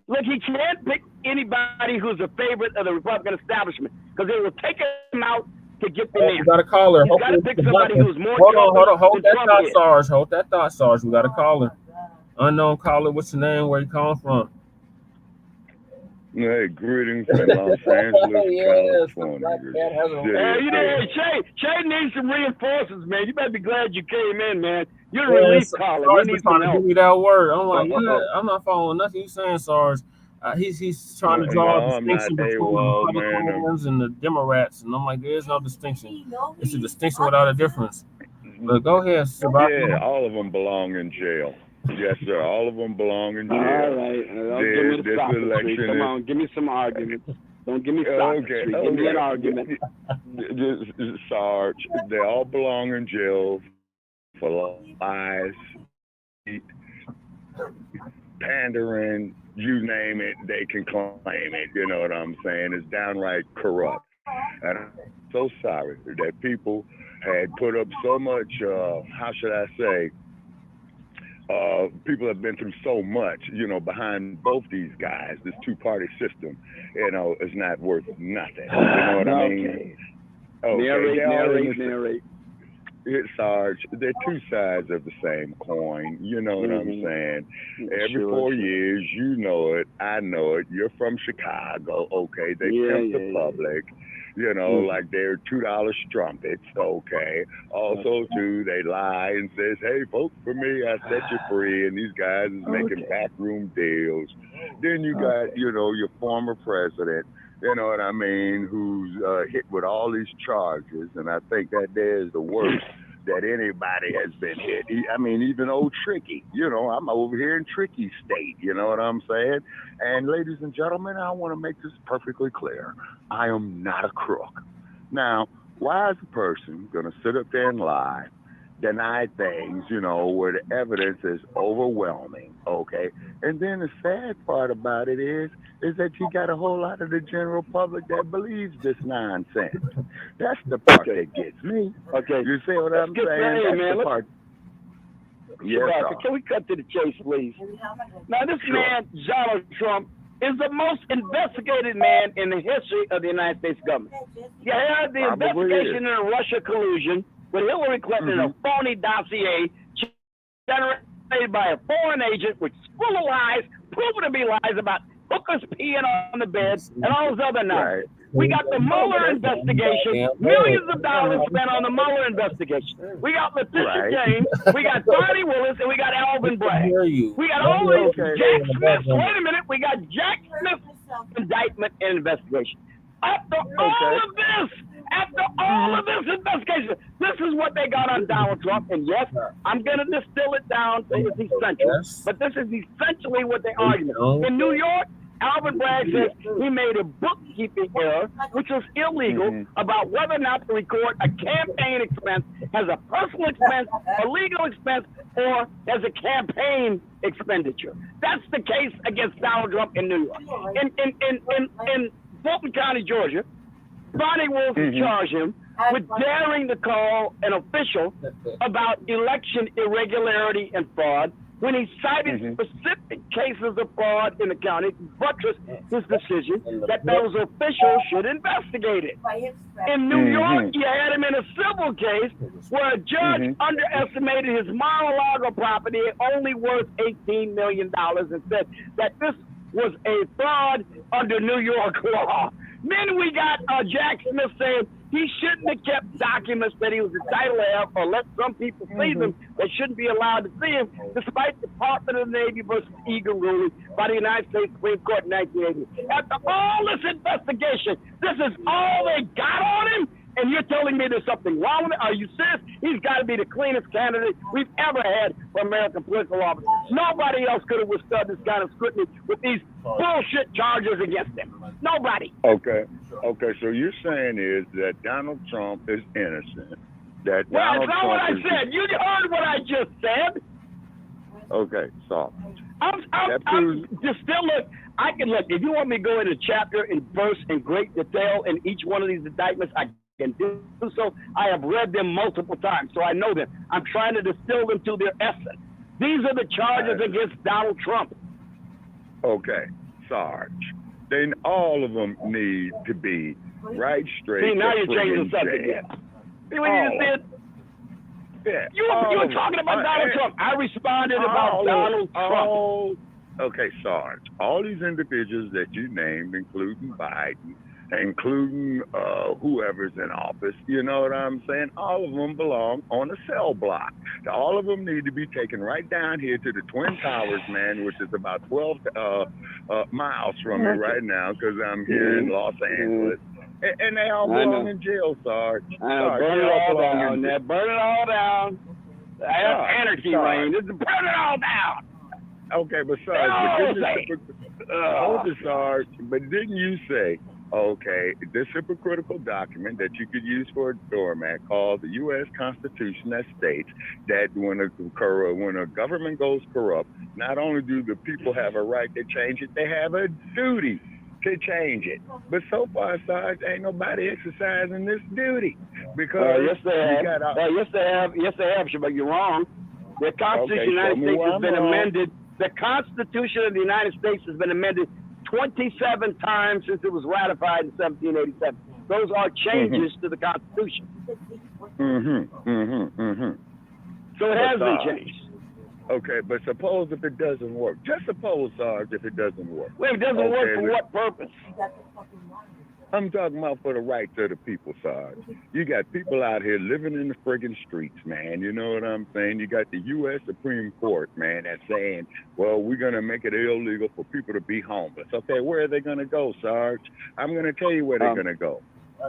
Look, he can't pick anybody who's a favorite of the Republican establishment because they will take him out to get the man. We got a caller. He's got to pick somebody who's more. Hold that thought, Sarge. Hold that thought, Sarge. We got a caller. Unknown caller. What's your name? Where you calling from? Hey, greetings from Los Angeles, California. Che needs some reinforcements, man. You better be glad you came in, man. You're a relief caller. Sarge was trying to give me that word. I'm like, I'm not following nothing you saying, Sarge. He's trying to draw a distinction between the Republicans and the Democrats, and I'm like, there is no distinction. It's a distinction without a difference. But go ahead, Shabaka. Yeah, all of them belong in jail. Yes, sir. All of them belong in jail. All right. Give me the election. Come on, give me some arguments. Don't give me okay. Give me an argument. Sarge, they all belong in jail for lies, pandering, you name it, they can claim it. You know what I'm saying? It's downright corrupt. And I'm so sorry that people had put up so much, how should I say, people have been through so much, behind both these guys. This two-party system, is not worth nothing. You know what I mean? Okay. Narrate. Sarge, they're two sides of the same coin. You know what I'm saying? Every 4 years, you know it, I know it. You're from Chicago, okay? They pimp the public. Like they're $2 strumpets, okay. Also, too, they lie and says, hey, vote for me, I set you free, and these guys is making backroom deals. Then you got, your former president, you know what I mean, who's hit with all these charges, and I think that there's the worst that anybody has been hit. Even old Tricky, I'm over here in Tricky State, you know what I'm saying? And ladies and gentlemen, I want to make this perfectly clear. I am not a crook. Now, why is a person going to sit up there and lie, deny things, where the evidence is overwhelming, okay? And then the sad part about it is that you got a whole lot of the general public that believes this nonsense. That's the part that gets me. Okay. You see what I'm saying? That's the part. Shabaka, can we cut to the chase, please? Now, this man, Donald Trump, is the most investigated man in the history of the United States government. You had the investigation in the Russia collusion with Hillary Clinton, a phony dossier generated by a foreign agent, which is full of lies, proven to be lies about hookers peeing on the bed and all those other nonsense. We got the Mueller investigation, millions of dollars spent on the Mueller investigation. We got Letitia James, we got Bonnie Willis, and we got Alvin Bragg. We got all these Jack Smith. Wait a minute, we got Jack Smith's indictment and investigation. After all of this investigation, this is what they got on Donald Trump. And yes, I'm going to distill it down to its essentials, but this is essentially what they argue. In New York, Alvin Bragg says he made a bookkeeping error, which was illegal, about whether or not to record a campaign expense as a personal expense, a legal expense, or as a campaign expenditure. That's the case against Donald Trump in New York. In Fulton County, Georgia, Bonnie Wolf charged him with daring to call an official about election irregularity and fraud when he cited specific cases of fraud in the county, buttressed his decision that those officials should investigate it. In New York, you had him in a civil case where a judge underestimated his Mar-a-Lago property at only worth $18 million and said that this was a fraud under New York law. Then we got Jack Smith saying he shouldn't have kept documents that he was entitled to have or let some people see them that shouldn't be allowed to see them, despite the Department of the Navy versus Eagle ruling by the United States Supreme Court in 1980. After all this investigation, this is all they got on him? And you're telling me there's something wrong with it? Are you serious? He's got to be the cleanest candidate we've ever had for American political office. Nobody else could have withstood this kind of scrutiny with these bullshit charges against him. Nobody. Okay, so you're saying is that Donald Trump is innocent. That Well, Donald it's not Trump what I is said. You heard what I just said. Okay, so I'm just still look. I can look. If you want me to go into chapter and verse in great detail in each one of these indictments, I can do so. I have read them multiple times, so I know them. I'm trying to distill them to their essence. These are the charges against Donald Trump. Okay, Sarge. Then all of them need to be right straight. See, now you're changing the jail. subject again. See what you just did? Yeah. You were talking about Donald Trump. I responded about Donald Trump. Okay, Sarge. All these individuals that you named, including Biden, including whoever's in office, you know what I'm saying? All of them belong on a cell block. All of them need to be taken right down here to the Twin Towers, man, which is about 12 miles from me right now because I'm here in Los Angeles. And they all belong in jail, Sarge. Burn it all down. Burn it all down. Anarchy reign. Burn it all down. Okay, but Sarge, but didn't you say, okay, this hypocritical document that you could use for a doormat called the U.S. Constitution that states that when a government goes corrupt, not only do the people have a right to change it, they have a duty to change it. But so far, Sarge, ain't nobody exercising this duty because yes, they have. Yes, they have, Shabaka. You're wrong. The Constitution of the United States has been amended. The Constitution of the United States has been amended 27 times since it was ratified in 1787. Those are changes to the Constitution. So it has been changed. Okay, but suppose if it doesn't work. Just suppose, Sarge, if it doesn't work. Well, it doesn't work for what purpose? I'm talking about for the rights of the people, Sarge. You got people out here living in the friggin' streets, man. You know what I'm saying? You got the U.S. Supreme Court, man, that's saying, well, we're going to make it illegal for people to be homeless. Okay, where are they going to go, Sarge? I'm going to tell you where they're going to go.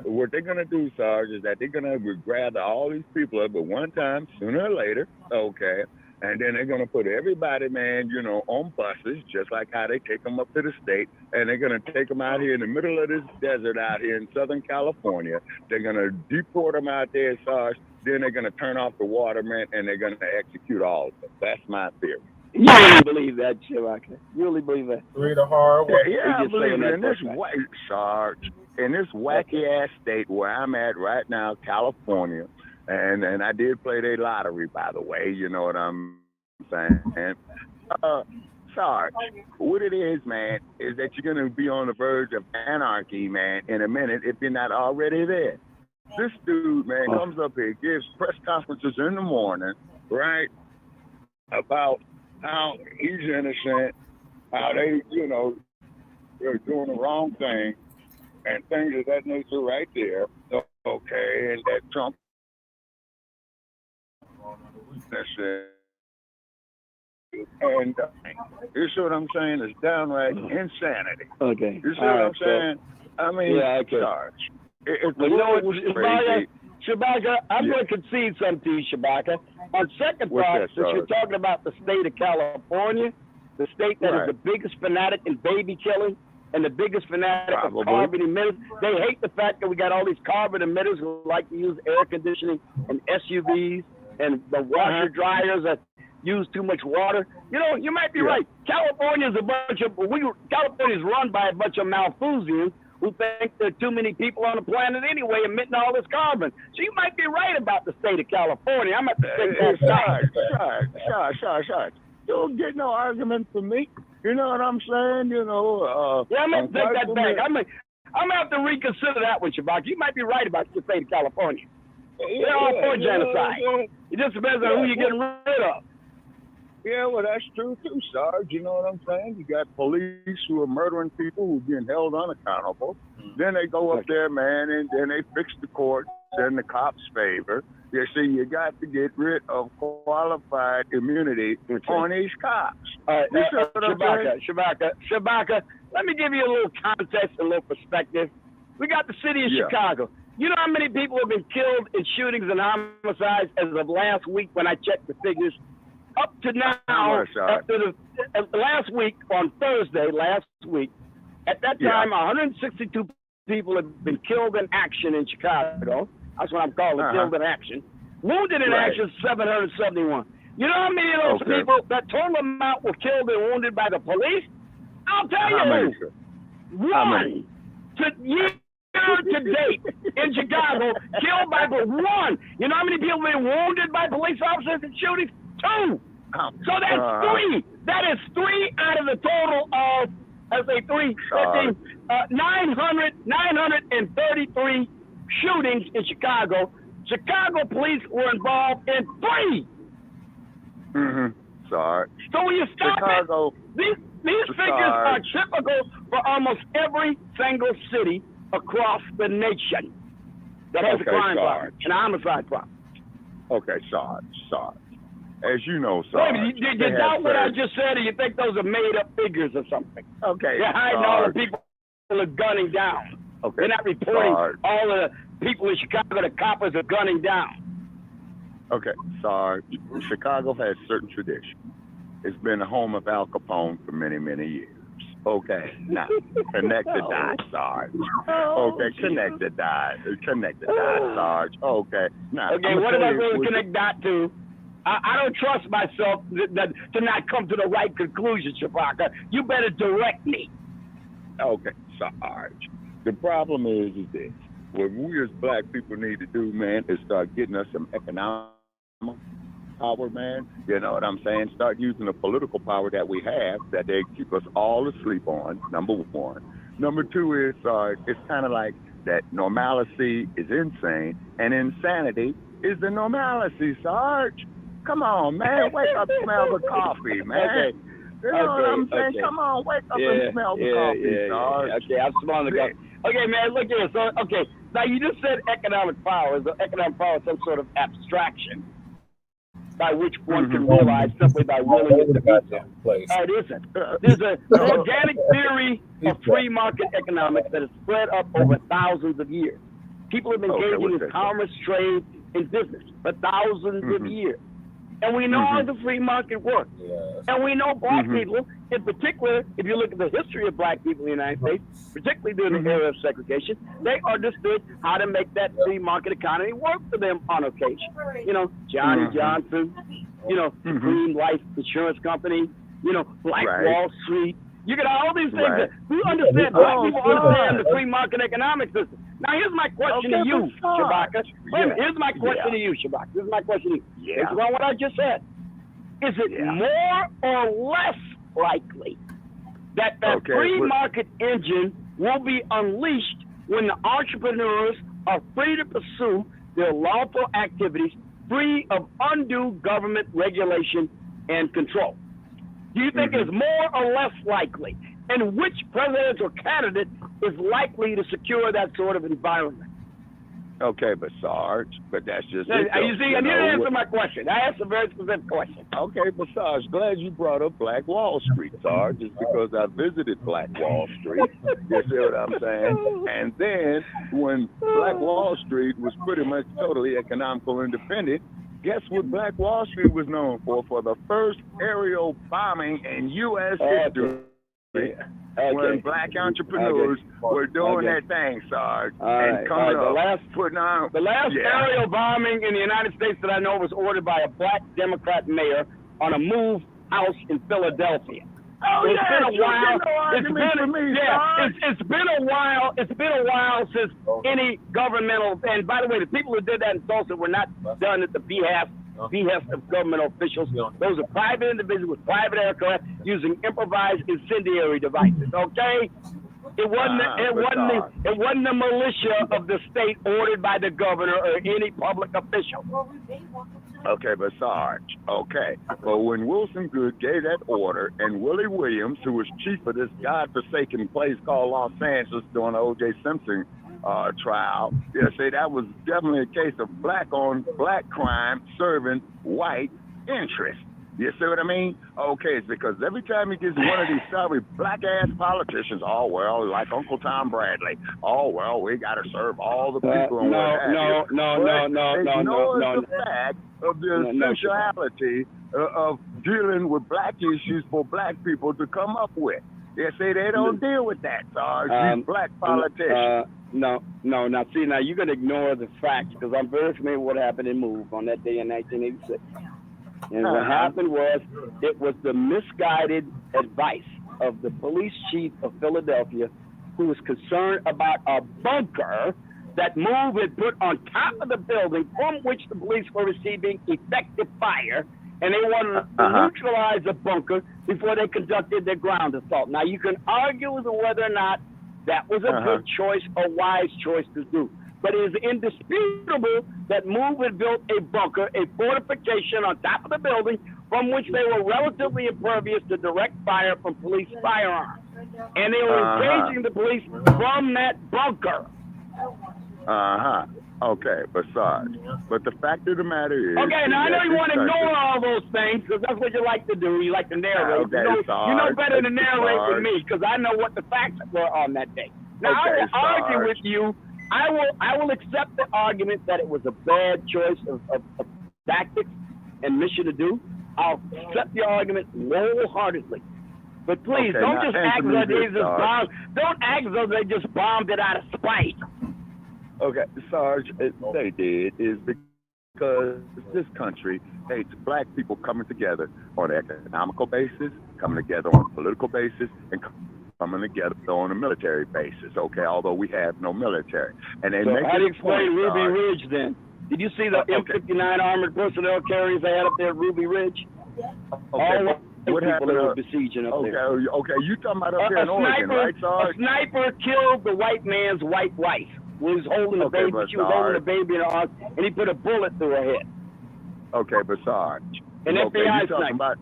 What they're going to do, Sarge, is that they're going to gather all these people up at one time, sooner or later, okay? And then they're going to put everybody, man, you know, on buses, just like how they take them up to the state. And they're going to take them out here in the middle of this desert out here in Southern California. They're going to deport them out there, Sarge. Then they're going to turn off the water, man, and they're going to execute all of them. That's my theory. You really believe that, Shabaka? You really believe that? Read a hard one. Yeah, I believe it. In this Sarge, in this wacky-ass state where I'm at right now, California, and I did play their lottery, by the way, you know what I'm saying? And, Sarge, what it is, man, is that you're going to be on the verge of anarchy, man, in a minute if you're not already there. This dude, man, comes up here, gives press conferences in the morning, right, about how he's innocent, how they, you know, they're doing the wrong thing, and things of that nature right there, okay, and that Trump, that's it. And you see what I'm saying? It's downright insanity. Okay. You see what I'm saying? I mean, Sarge. Well, you know what, Shabaka, I'm going to concede something to you, Shabaka. On second thought, since you're talking about the state of California, the state that is the biggest fanatic in baby killing and the biggest fanatic of carbon emitters, they hate the fact that we got all these carbon emitters who like to use air conditioning and SUVs and the washer dryers that use too much water. You know, you might be right. California's California's run by a bunch of Malthusians who think there are too many people on the planet anyway emitting all this carbon. So you might be right about the state of California. I'm at the Sarge. You don't get no argument from me. You know what I'm saying? You know, I'm going to take that back. I'm going to have to reconsider that one, Shabaka. You might be right about the state of California. They're all for genocide. It just depends on who you're getting rid of. Yeah, well, that's true too, Sarge. You know what I'm saying? You got police who are murdering people who are being held unaccountable. Then they go up there, man, and then they fix the courts in the cops' favor. You see, you got to get rid of qualified immunity on these cops. Shabaka, let me give you a little context, a little perspective. We got the city of Chicago. You know how many people have been killed in shootings and homicides as of last week when I checked the figures? Up to now, last week, on Thursday, at that time, 162 people have been killed in action in Chicago. That's what I'm calling killed in action. Wounded in action, 771. You know how many of those people, that total amount were killed and wounded by the police? I'll tell you. One. To date in Chicago, killed by one. You know how many people have been wounded by police officers in shootings? 2. So that's 3. That is 3 out of the total of, let's say 3, 15, 933 shootings in Chicago. Chicago police were involved in 3. Sorry. So when you stop Chicago, these figures are typical for almost every single city across the nation that has a crime problem, an homicide problem. Okay, Sarge. As you know, Sarge. Wait, you doubt what I just said, or you think those are made-up figures or something? Okay, they're hiding all the people are gunning down. Okay, they're not reporting all the people in Chicago the coppers are gunning down. Okay, Sarge. Chicago has certain traditions. It's been the home of Al Capone for many, many years. Okay, now, connect the dots, Sarge. Okay, connect the dots, Sarge. Okay, now. Okay, what did I really connect that to? I don't trust myself to not come to the right conclusion, Shabaka. You better direct me. Okay, Sarge. The problem is this. What we as black people need to do, man, is start getting us some economic power, man. You know what I'm saying? Start using the political power that we have that they keep us all asleep on, number one. Number two is it's kind of like that normalcy is insane and insanity is the normalcy, Sarge. Come on, man. Wake up and smell the coffee, man. Okay. You know what I'm saying? Come on, wake up and smell the coffee, Sarge. Okay, I'm smelling the coffee. Okay, man, look here. So, okay, now you just said economic power. Is economic power some sort of abstraction by which one can realize simply by willing it to be so? It isn't. There's an organic theory of free market economics that has spread up over thousands of years. People have been engaging in commerce, trade, and business for thousands of years. And we know how the free market works. And we know black people, in particular, if you look at the history of black people in the United States, particularly during the era of segregation, they understood how to make that free market economy work for them on occasion. You know, Johnny Johnson, you know, Supreme Life Insurance Company, you know, Black Wall Street. You get all these things that we understand. Black people understand the free market economic system. Now, here's my question to you, Shabaka. Here's my question to you, Shabaka. This is my question to you. It's on what I just said. Is it more or less likely that that free market engine will be unleashed when the entrepreneurs are free to pursue their lawful activities free of undue government regulation and control? Do you think it's more or less likely? And which presidential candidate is likely to secure that sort of environment? Okay, but Sarge, but that's just you see, I need to answer my question. I asked a very specific question. Okay, but Sarge, glad you brought up Black Wall Street, Sarge, just because I visited Black Wall Street. You see what I'm saying? And then when Black Wall Street was pretty much totally economical independent, guess what Black Wall Street was known for? For the first aerial bombing in U.S. history. When black entrepreneurs were doing their thing, Sarge, and coming up, putting on the last aerial bombing in the United States that I know was ordered by a black Democrat mayor on a moved house in Philadelphia. It's been a while. It's been a while since any governmental. And by the way, the people who did that in Tulsa were not done at the behest of government officials. Those are private individuals with private aircraft using improvised incendiary devices. Okay, it wasn't the militia of the state ordered by the governor or any public official. Okay, but Sarge, well, when Wilson Good gave that order and Willie Williams, who was chief of this godforsaken place called Los Angeles during the O.J. Simpson trial, that was definitely a case of black on black crime serving white interests. You see what I mean? Okay, it's because every time he gets one of these sorry black-ass politicians, like Uncle Tom Bradley, we got to serve all the people. No. The fact of the essentiality of dealing with black issues for black people to come up with. They say they don't deal with that, these black politicians. No. Now, you're going to ignore the facts because I'm very familiar with what happened in MOVE on that day in 1986. And what happened was, it was the misguided advice of the police chief of Philadelphia, who was concerned about a bunker that MOVE had put on top of the building from which the police were receiving effective fire, and they wanted to neutralize the bunker before they conducted their ground assault. Now, you can argue as to whether or not that was a good choice or wise choice to do. But it is indisputable that MOVE had built a bunker, a fortification on top of the building from which they were relatively impervious to direct fire from police firearms. And they were engaging the police from that bunker. Okay, but Sarge, but the fact of the matter is... Okay, now I know you want to ignore all those things because that's what you like to do. You like to narrate. You know better to narrate with me because I know what the facts were on that day. Now, I will argue with you. I will accept the argument that it was a bad choice of tactics and mission to do. I'll accept the argument wholeheartedly. But please, don't just act as they just bombed. Don't act as though they just bombed it out of spite. Okay, Sarge, they did is because this country hates black people coming together on an economical basis, coming together on a political basis, and coming together on a military basis. Okay, although we have no military. And they so how do you explain Ruby Ridge then? Did you see the M59 armored personnel carriers they had up there at Ruby Ridge? Okay, what happened? People were besieging up there. Okay, you talking about up there in Oregon, right, Sarge? A sniper killed the white man's white wife. She was holding a baby. She was holding a baby in her arms, and he put a bullet through her head. Okay, but Sarge, An FBI sniper.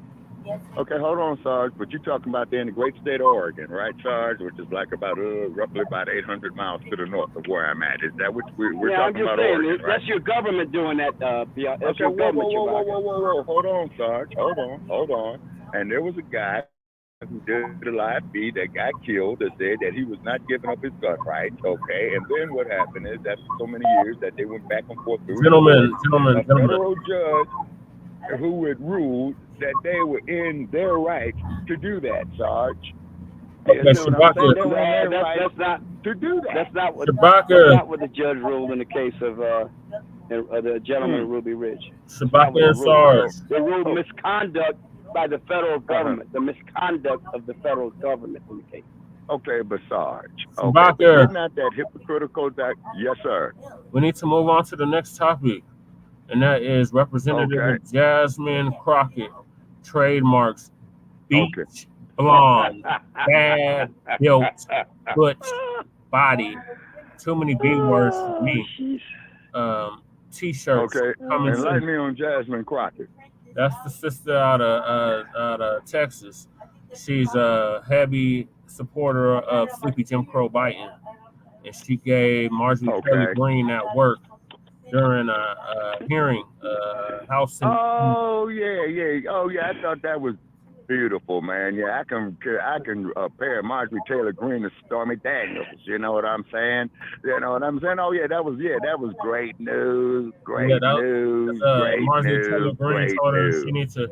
Okay, hold on, Sarge. But you're talking about there in the great state of Oregon, right, Sarge? Which is like about roughly about 800 miles to the north of where I'm at. Is that what we're talking about? Saying, Oregon, right? That's your government doing that. That's okay, your government. Whoa. Hold on, Sarge. Hold on. And there was a guy who did a live feed that got killed that said that he was not giving up his gun rights. Okay, and then what happened is after so many years that they went back and forth. Gentlemen. A federal judge who had ruled that they were in their right to do that, Sarge. Okay, Shabaka. That's not to do that. That's not what the judge ruled in the case of the gentleman at Ruby Ridge. Shabaka and Sarge. They ruled misconduct by the federal government, the misconduct of the federal government in the case. Okay, but Sarge, Shabaka. Isn't that hypocritical? Yes, sir. We need to move on to the next topic, and that is Representative Jasmine Crockett, Trademarks, Beach, blonde, bad, built, butch, body. Too many B words for me. T-shirts. Okay, coming enlighten me on Jasmine Crockett. That's the sister out of Texas. She's a heavy supporter of Sleepy Jim Crow Biden, and she gave Marjorie Taylor Greene at work during a hearing, House. Oh yeah. I thought that was beautiful, man. Yeah, I can pair Marjorie Taylor Greene to Stormy Daniels. You know what I'm saying? Oh yeah, that was great news. Great news. Marjorie Taylor Greene told her she needs to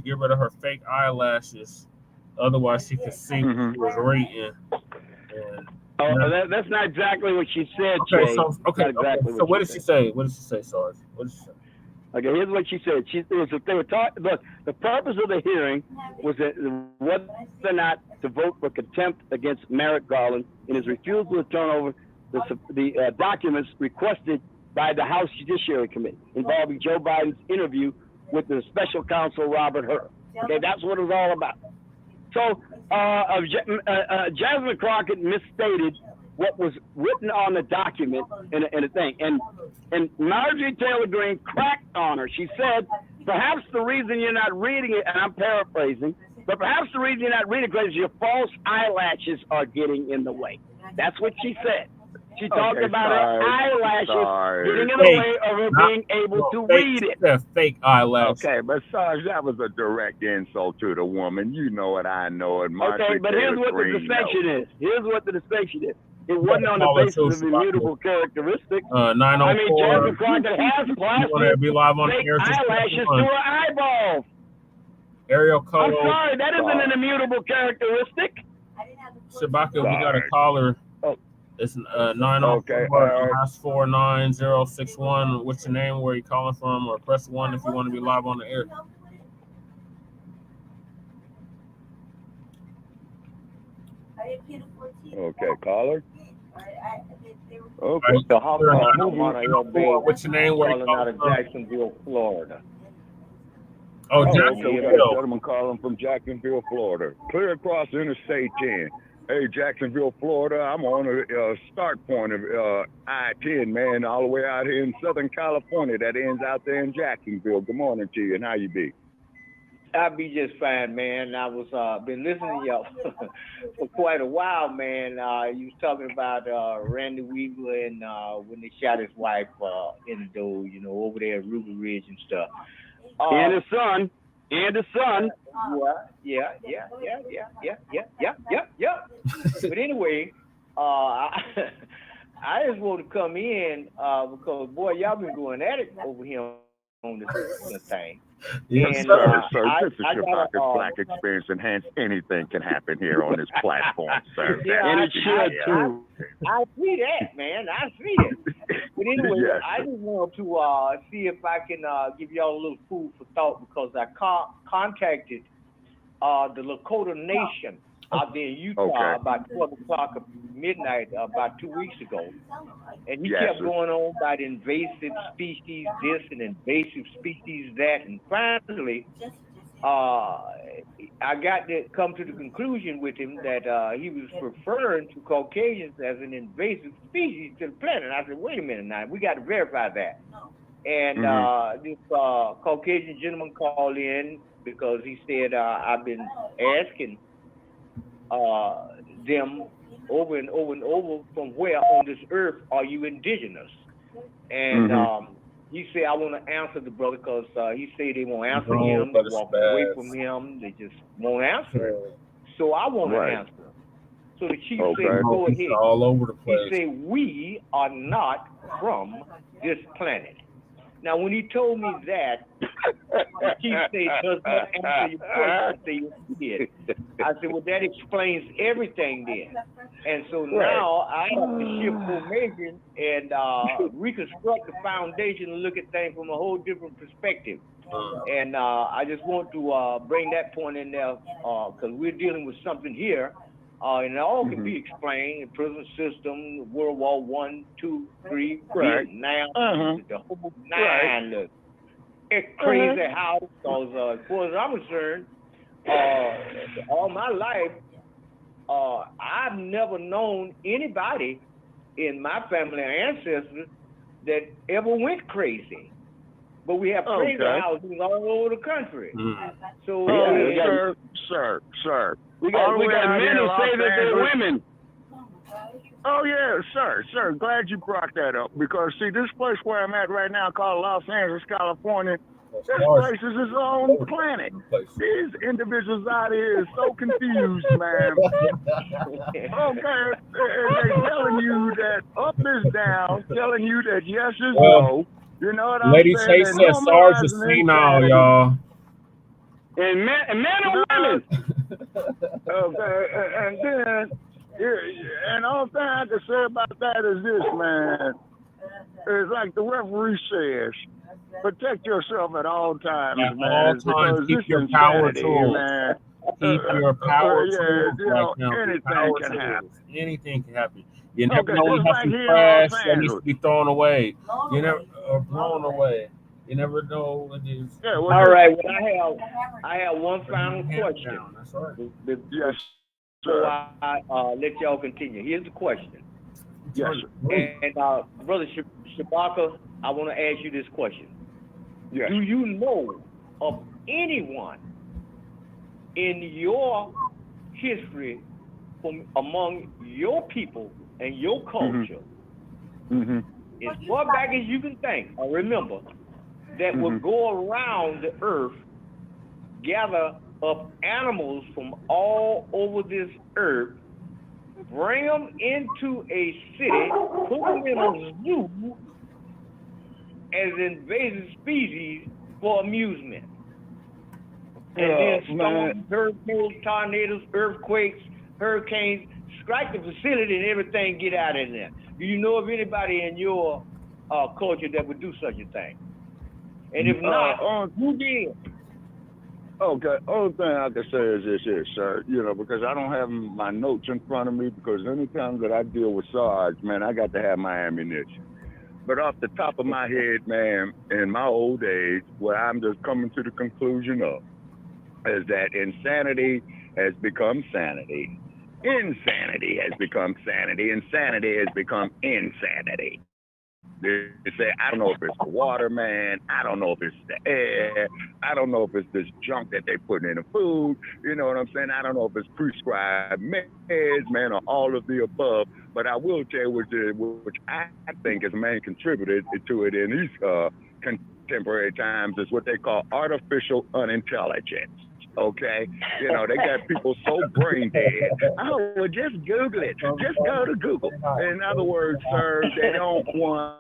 get rid of her fake eyelashes, otherwise she could see who was rating. That's not exactly what she said, Okay, Jay. So what did she say? What did she say, Sarge? What did she say? Okay, here's what she said. They were talking. Look, the purpose of the hearing was that whether or not to vote for contempt against Merrick Garland in his refusal to turn over the documents requested by the House Judiciary Committee involving Joe Biden's interview with the special counsel Robert Hur. Okay, that's what it was all about. So Jasmine Crockett misstated what was written on the document in a thing. And Marjorie Taylor Greene cracked on her. She said, perhaps the reason you're not reading it, and I'm paraphrasing, but perhaps the reason you're not reading it is your false eyelashes are getting in the way. That's what she said. She talked about her eyelashes getting in the way of her being able to read it. They're fake eyelashes. Okay, but Sarge, that was a direct insult to the woman. You know it, I know it. Okay, but here's what the distinction is. Here's what the distinction is. It wasn't on the basis of immutable characteristics. 904. I mean, Jasmine Crockett has plastic eyelashes to her eyeballs. Ariel Cole. I'm sorry, that isn't an immutable characteristic. Shabaka, we got a caller. It's 904-49-061. What's your name? Where you calling from? Or press 1 if you want to be live on the air. Okay, caller. Okay. So how far what's your name? Where you calling out of Jacksonville, Florida? Oh, Jacksonville. We got a gentleman calling from Jacksonville, Florida. Clear across Interstate 10. Hey, Jacksonville, Florida. I'm on a start point of I-10, man, all the way out here in Southern California. That ends out there in Jacksonville. Good morning to you, and how you be? I'll be just fine, man. I was been listening to y'all for quite a while, man. You was talking about Randy Weaver and when they shot his wife in the door, you know, over there at Ruby Ridge and stuff. And his son. Yeah. But anyway, I just want to come in because, boy, y'all been going at it over here on this thing. Yes, and, sir. This is Shabaka Blacc experience, and hence anything can happen here on this platform, sir. Yeah, and it should, too. I see that, man. I see it. But anyway, Yes, I just want to see if I can give y'all a little food for thought because I contacted the Lakota Nation out there in Utah about 12 o'clock midnight about 2 weeks ago. And he kept going on about invasive species this and invasive species that. And finally, I got to come to the conclusion with him that he was referring to Caucasians as an invasive species to the planet. I said, wait a minute now, we got to verify that. And this Caucasian gentleman called in because he said, I've been asking them over and over and over, from where on this earth are you indigenous? And he said, I want to answer the brother because he said they won't answer him, they walk away from him, they just won't answer him. So I want to answer. So the chief said, go ahead. All over the place. He said, we are not from this planet. Now, when he told me that, the chief said, does not answer your question. I said, yes, he did. I said, well, that explains everything then. And so now I have to shift formation and reconstruct the foundation and look at things from a whole different perspective. And I just want to bring that point in there because we're dealing with something here. And it all can be explained: the prison system, World War I, II, III, Vietnam, the whole nine. It's crazy how, because as far as I'm concerned, all my life, I've never known anybody in my family or ancestors that ever went crazy. But we have crazy houses all over the country. So, sir. We got men who say that they're women. Oh, yeah, sir. Glad you brought that up. Because, see, this place where I'm at right now called Los Angeles, California, this place is its own planet. These individuals out here is so confused, man. Okay, they're telling you that up is down, telling you that yes is no. You know what I'm Lady saying? Che said Sarge is female, y'all. And men and women. Okay, and then, and all thing I can say about that is this, man. It's like the referee says, protect yourself at all times, man. All times, keep your power tools. Man. Keep your power tools. You know, anything can happen. Anything can happen. You never know when you have some trash that needs to be thrown away. You never blown away. You never know when it is. Yeah, well, all right. Well, I have one final question. That's all right. Yes. So I let y'all continue. Here's the question. Yes. And Brother Shabaka, I want to ask you this question. Yes. Do you know of anyone in your history from among your people and your culture, as far back as you can think or remember, that would go around the earth, gather up animals from all over this earth, bring them into a city, put them in a zoo as invasive species for amusement? And then storms, hurricanes, tornadoes, earthquakes, hurricanes, strike the facility and everything get out in there. Do you know of anybody in your culture that would do such a thing? And if not, who did? Okay, only thing I can say is this here, sir, you know, because I don't have my notes in front of me, because anytime that I deal with Sarge, man, I got to have my ammunition. But off the top of my head, man, in my old age, what I'm just coming to the conclusion of is that insanity has become sanity. Insanity has become sanity, and sanity has become insanity. They say, I don't know if it's the water, man. I don't know if it's the air. I don't know if it's this junk that they put in the food. You know what I'm saying? I don't know if it's prescribed meds, man, or all of the above. But I will tell you, which I think is a main contributor to it in these contemporary times, is what they call artificial unintelligence. Okay, you know, they got people so brain dead. Oh, well, just Google it. Just go to Google. In other words, sir, they don't want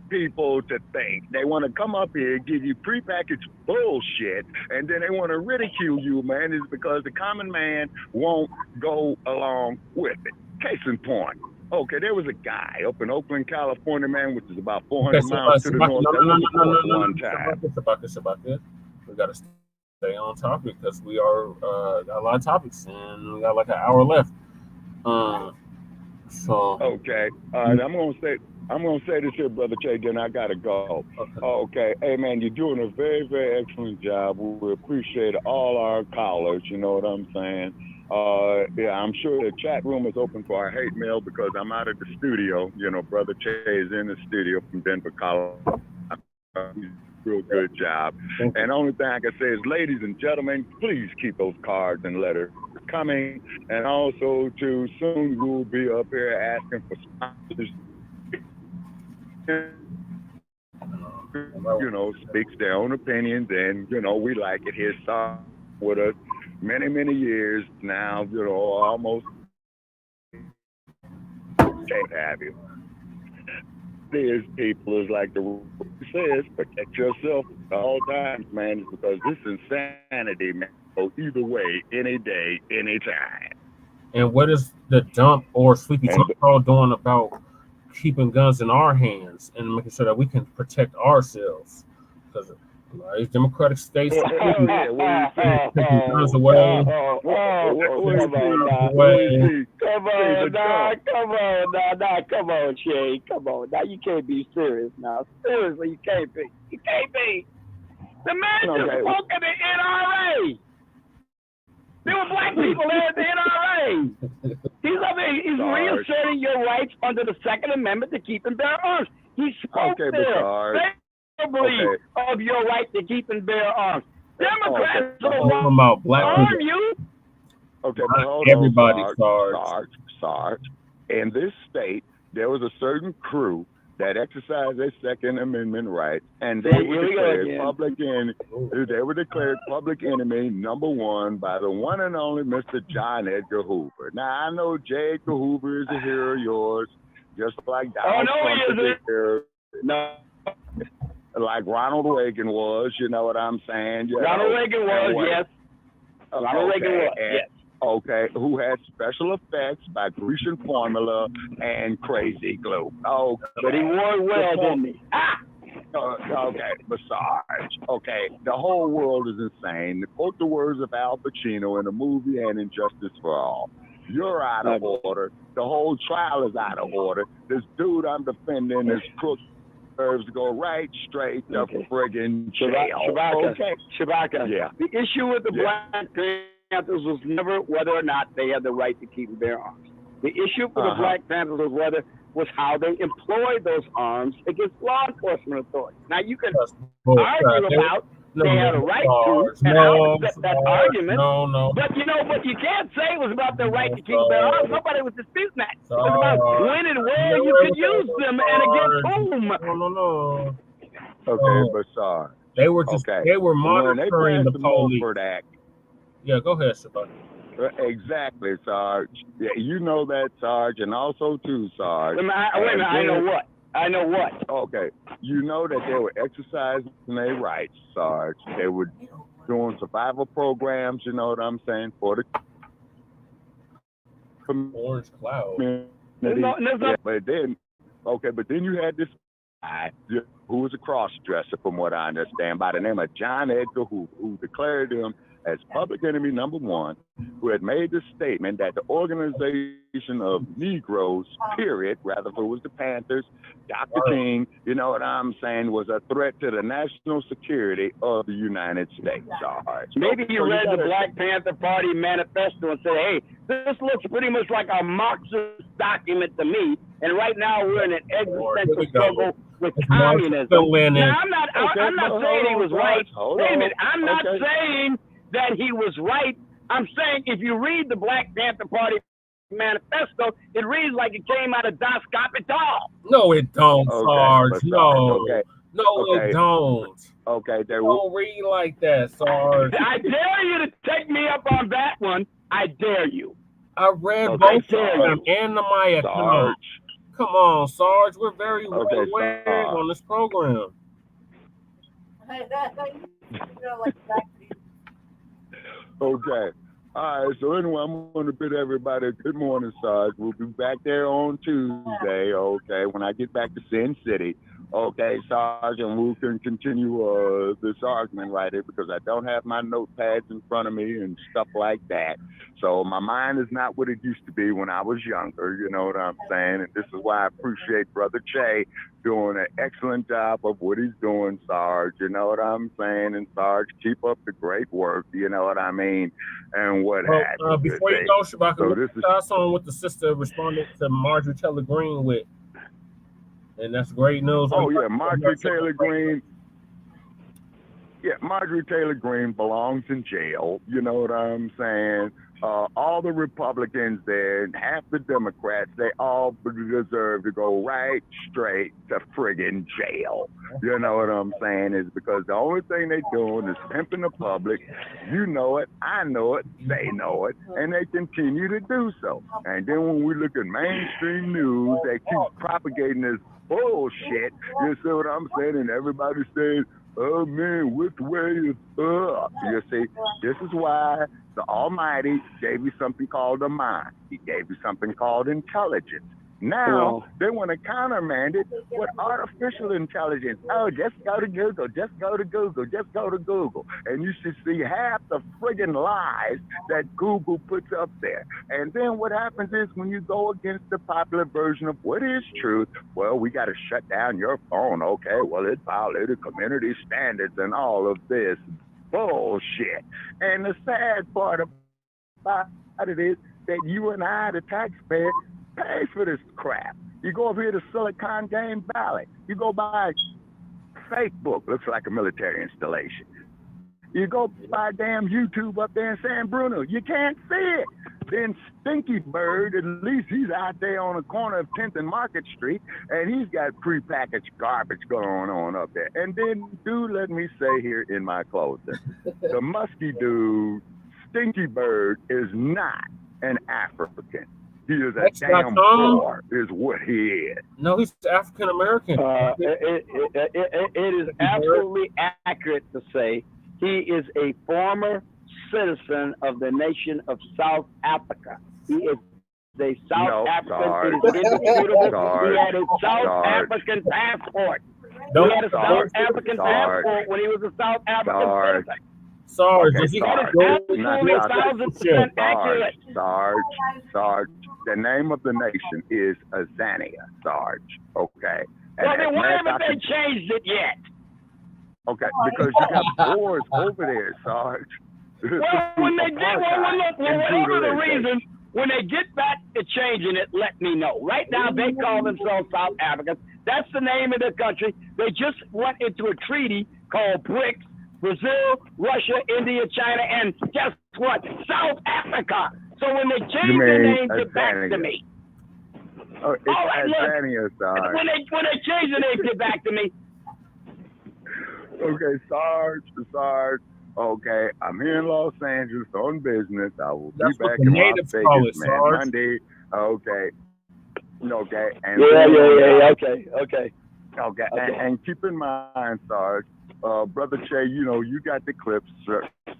people to think. They want to come up here, give you prepackaged bullshit, and then they want to ridicule you, man. It's because the common man won't go along with it. Case in point. Okay, there was a guy up in Oakland, California, man, which is about 400 miles to the north. One time. We got to stay on topic because we are got a lot of topics and we got like an hour left. So okay, all right. I'm gonna say this here, brother Che. Then I gotta go. Okay, hey man, you're doing a very, very excellent job. We appreciate all our callers. You know what I'm saying? Yeah, I'm sure the chat room is open for our hate mail because I'm out of the studio. You know, brother Che is in the studio from Denver, Colorado. Real good job. And the only thing I can say is, ladies and gentlemen, please keep those cards and letters coming. And also, too, soon we'll be up here asking for sponsors. You know, speaks their own opinions, and you know, we like it. His song with us many, many years now. You know, almost can't have you. There's people is like the says, protect yourself at all times, man, because this insanity, man. So either way, any day, any time. And what is the dump or Sleepy Talk doing about keeping guns in our hands and making sure that we can protect ourselves? Because these democratic states taking guns away. Come on, Shay. Come on. Now you can't be serious now. Seriously, you can't be. You can't be. The man just spoke at the NRA. There were black people there at the NRA. He's up here, he's reasserting your rights under the Second Amendment to keep and bear arms. He spoke there favorably of your right to keep and bear arms. Democrats don't want to arm you. Okay, everybody, Sarge. In this state, there was a certain crew that exercised their Second Amendment rights, and they were declared public enemy number one by the one and only Mr. John Edgar Hoover. Now, I know J. Edgar Hoover is a hero of yours, just like Donald Trump is a hero. No. Like Ronald Reagan was, you know what I'm saying? Ronald Reagan was, yes. Ronald Reagan was, yes. Okay, who had special effects by Grecian Formula and Crazy Glue. Oh, but he wore well, didn't he? Okay, Sarge. Okay, the whole world is insane. To quote the words of Al Pacino in the movie and Injustice for All, you're out of order. The whole trial is out of order. This dude I'm defending is crook. Deserves to go right straight to friggin' jail. Shabaka. Yeah. The issue with the Black Panthers was never whether or not they had the right to keep and bear arms. The issue for the Black Panthers was how they employed those arms against law enforcement authorities. Now you can argue about they had a right to, and I'll accept that argument. But what you can't say was about their right to keep and bear arms. Nobody was disputing that. It was about when and where you could use them and against whom. Okay, but Sarge. They were just they were monitoring the police. Yeah, go ahead, Shabaka. Exactly, Sarge. Yeah, you know that, Sarge, and also too, Sarge. Wait a minute, I know what. Okay, you know that they were exercising their rights, Sarge. They were doing survival programs, you know what I'm saying, for the Orange Cloud. But then you had this guy who was a cross-dresser, from what I understand, by the name of John Edgar Hoover, who declared him as public enemy number one, who had made the statement that the organization of Negroes, period, rather if it was the Panthers, Dr. King, you know what I'm saying, was a threat to the national security of the United States. Maybe you read the Black Panther Party manifesto and said, hey, this looks pretty much like a Marxist document to me, and right now we're in an existential struggle with communism. Now, I'm not saying he was right. Wait a minute, I'm not saying that he was right. I'm saying if you read the Black Panther Party manifesto, it reads like it came out of Das Kapital. No, it don't, Sarge. No, it don't. Okay, don't read like that, Sarge. I dare you to take me up on that one. I dare you. I read both of them and the Maya. Come on, Sarge. We're very well aware on this program. Okay. All right. So anyway, I'm going to bid everybody good morning, Sarge. We'll be back there on Tuesday, okay, when I get back to Sin City. Okay, Sergeant, we can continue this argument right here because I don't have my notepads in front of me and stuff like that. So my mind is not what it used to be when I was younger, you know what I'm saying? And this is why I appreciate Brother Che doing an excellent job of what he's doing, Sarge, you know what I'm saying? And Sarge, keep up the great work, you know what I mean? And what have you. Before you go, Shabaka, so this is on what the sister responded to Marjorie Taylor Greene with. And that's great news. Oh, yeah, Marjorie Taylor Greene. Yeah, Marjorie Taylor Greene belongs in jail. You know what I'm saying? All the Republicans there and half the Democrats, they all deserve to go right straight to friggin' jail. You know what I'm saying? Is because the only thing they doing is pimping the public. You know it, I know it, they know it, and they continue to do so. And then when we look at mainstream news, they keep propagating this bullshit. You see what I'm saying? And everybody says, oh man, which way is up? You see, this is why the Almighty gave you something called a mind. He gave you something called intelligence. Now, they want to countermand it with artificial intelligence. Oh, just go to Google, just go to Google, just go to Google. And you should see half the friggin' lies that Google puts up there. And then what happens is when you go against the popular version of what is truth, well, we got to shut down your phone. Okay, well, it violated community standards and all of this bullshit. And the sad part about it is that you and I, the taxpayer, pay for this crap. You go over here to Silicon Game Valley. You go buy a fake book, looks like a military installation. You go buy damn YouTube up there in San Bruno. You can't see it. Then Stinky Bird, at least he's out there on the corner of 10th and Market Street, and he's got prepackaged garbage going on up there. And then, dude, let me say here in my closing, the musky dude, Stinky Bird, is not an African. He is a damn boar, is what he is. No, he's African American. It is absolutely accurate to say he is a former citizen of the nation of South Africa. He is a South African. It is indisputable. He had a South African passport. He had a South African passport when he was a South African citizen. Sarge, Sarge, the name of the nation is Azania, Sarge. Okay. Well, then why haven't they changed it yet? Okay, because you got boars over there, Sarge. Well, when they did, whatever the reason, when they get back to changing it, let me know. Right now, they call themselves South Africans. That's the name of the country. They just went into a treaty called BRICS. Brazil, Russia, India, China, and guess what? South Africa. So when they change their name, get back to me. Oh, it's Azania, Sarge. When they change the name, get back to me. Okay, Sarge. Okay, I'm here in Los Angeles on business. I will be back in Las Vegas, man, Monday. Okay. And Okay. And keep in mind, Sarge, Brother Che, you know, you got the clips.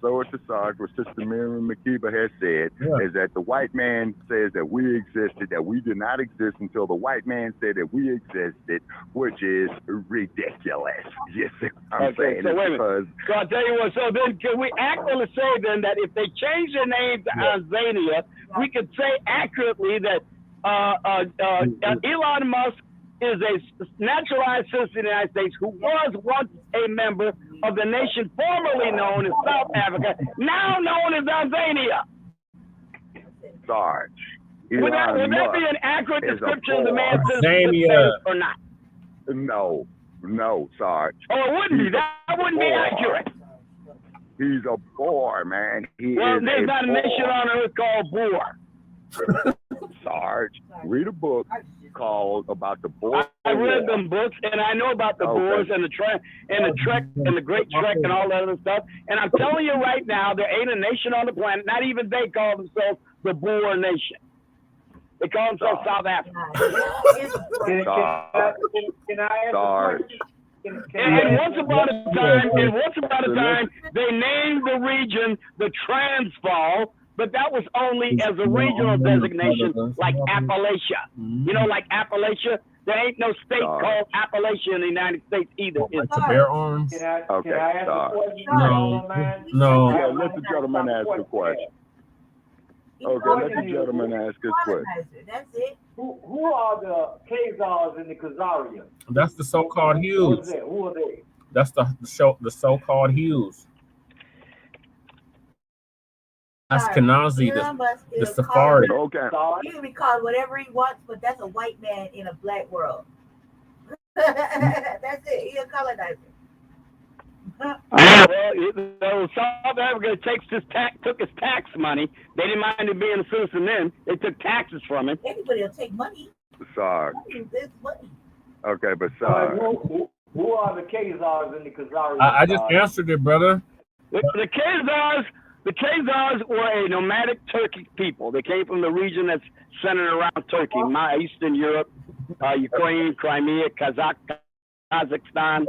So it's the Sarge, what Sister Marilyn McKeever has said, is that the white man says that we existed, that we did not exist until the white man said that we existed, which is ridiculous. You see what I'm saying? So wait a minute. So I'll tell you what, so then can we accurately say then that if they change their name to Azania, we could say accurately that Elon Musk is a naturalized citizen of the United States who was once a member of the nation formerly known as South Africa, now known as Azania. Sarge. Would that be an accurate description of the man's citizenship or not? No, Sarge. Oh, it wouldn't be. That wouldn't be accurate. He's a boar, man. Well, there's not a nation on earth called boar. Sarge, read a book called about the boar. I read them books, and I know about the boars and the trek and the Great Trek and all that other stuff. And I'm telling you right now, there ain't a nation on the planet, not even they call themselves the Boer Nation. They call themselves South Africa. Can I ask And once upon a time, they named the region the Transvaal, but that was only as a regional designation, like Appalachia. You know, like Appalachia, There ain't no state called Appalachia in the United States either. Like to bear arms? Can I Okay, ask a sorry. question? No. Yeah, let the gentleman ask the question. Okay, let the gentleman ask his question. That's it. Who are the Khazars and the Khazarians? That's the so-called Hughes. Who are they? That's the so-called Hughes. Ashkenazi, the Safari. Okay. He can be called whatever he wants, but that's a white man in a black world. That's it. He's a colonizer. Well, South Africa took his tax money. They didn't mind him being a citizen then. They took taxes from him. Anybody will take money. Sorry. There's money. Okay, but sorry. Who are the Khazars and the Khazarians? I just answered it, brother. The Khazars were a nomadic Turkic people. They came from the region that's centered around Turkey, Eastern Europe, Ukraine, Crimea, Kazakhstan,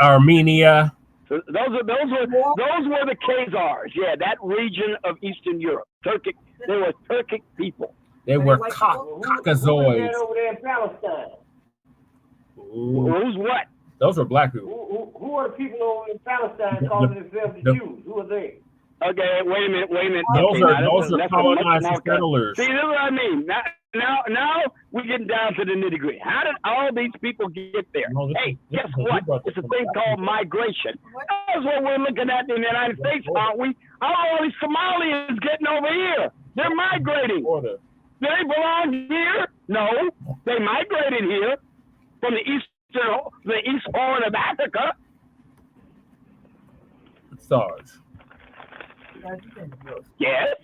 Armenia. So those were the Khazars. Yeah, that region of Eastern Europe. Turkic. They were Turkic people. They were Caucasoids. Over there in Palestine? Who's what? Those were black people. Who are the people over in Palestine calling themselves the Jews? Who are they? Okay, wait a minute. Those are colonized settlers. See, this is what I mean. Now we're getting down to the nitty gritty. How did all these people get there? Guess what? It's a thing called migration. That's what we're looking at in the United States, aren't we? How are all these Somalians getting over here? They're migrating. Do they belong here? No, they migrated here from the east horn of Africa. Sarge. Yes.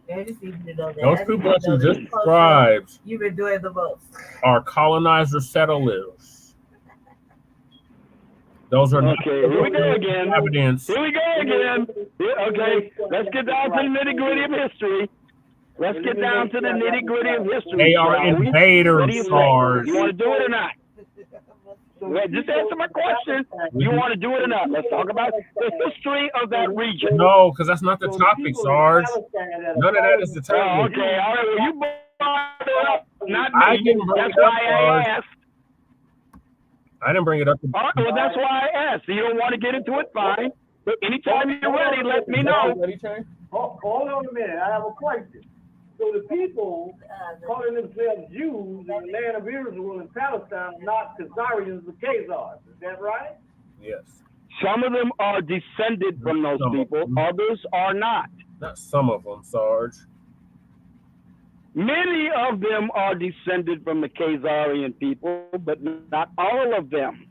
Those people that you just described You've been doing the most. are colonizer settlers. Those are okay. Here we go again. Evidence. Here we go again. Okay, let's get down to the nitty gritty of history. Let's get down to the nitty gritty of history. They are invaders, Sarge. You want to do it or not? Just answer my question. You want to do it or not? Let's talk about the history of that region. No, because that's not the topic, Sarge. None of that is the topic. Okay, all right. Well, you brought it up, not me. That's why I asked. I didn't bring it up. All right, well, that's why I asked. You don't want to get into it, fine. But anytime you're ready, let me know. Hold on a minute. I have a question. So the people calling themselves Jews in the land of Israel and Palestine are not Khazarians but Khazars. Is that right? Yes. Some of them are descended from those people. Others are not. Not some of them, Sarge. Many of them are descended from the Khazarian people, but not all of them.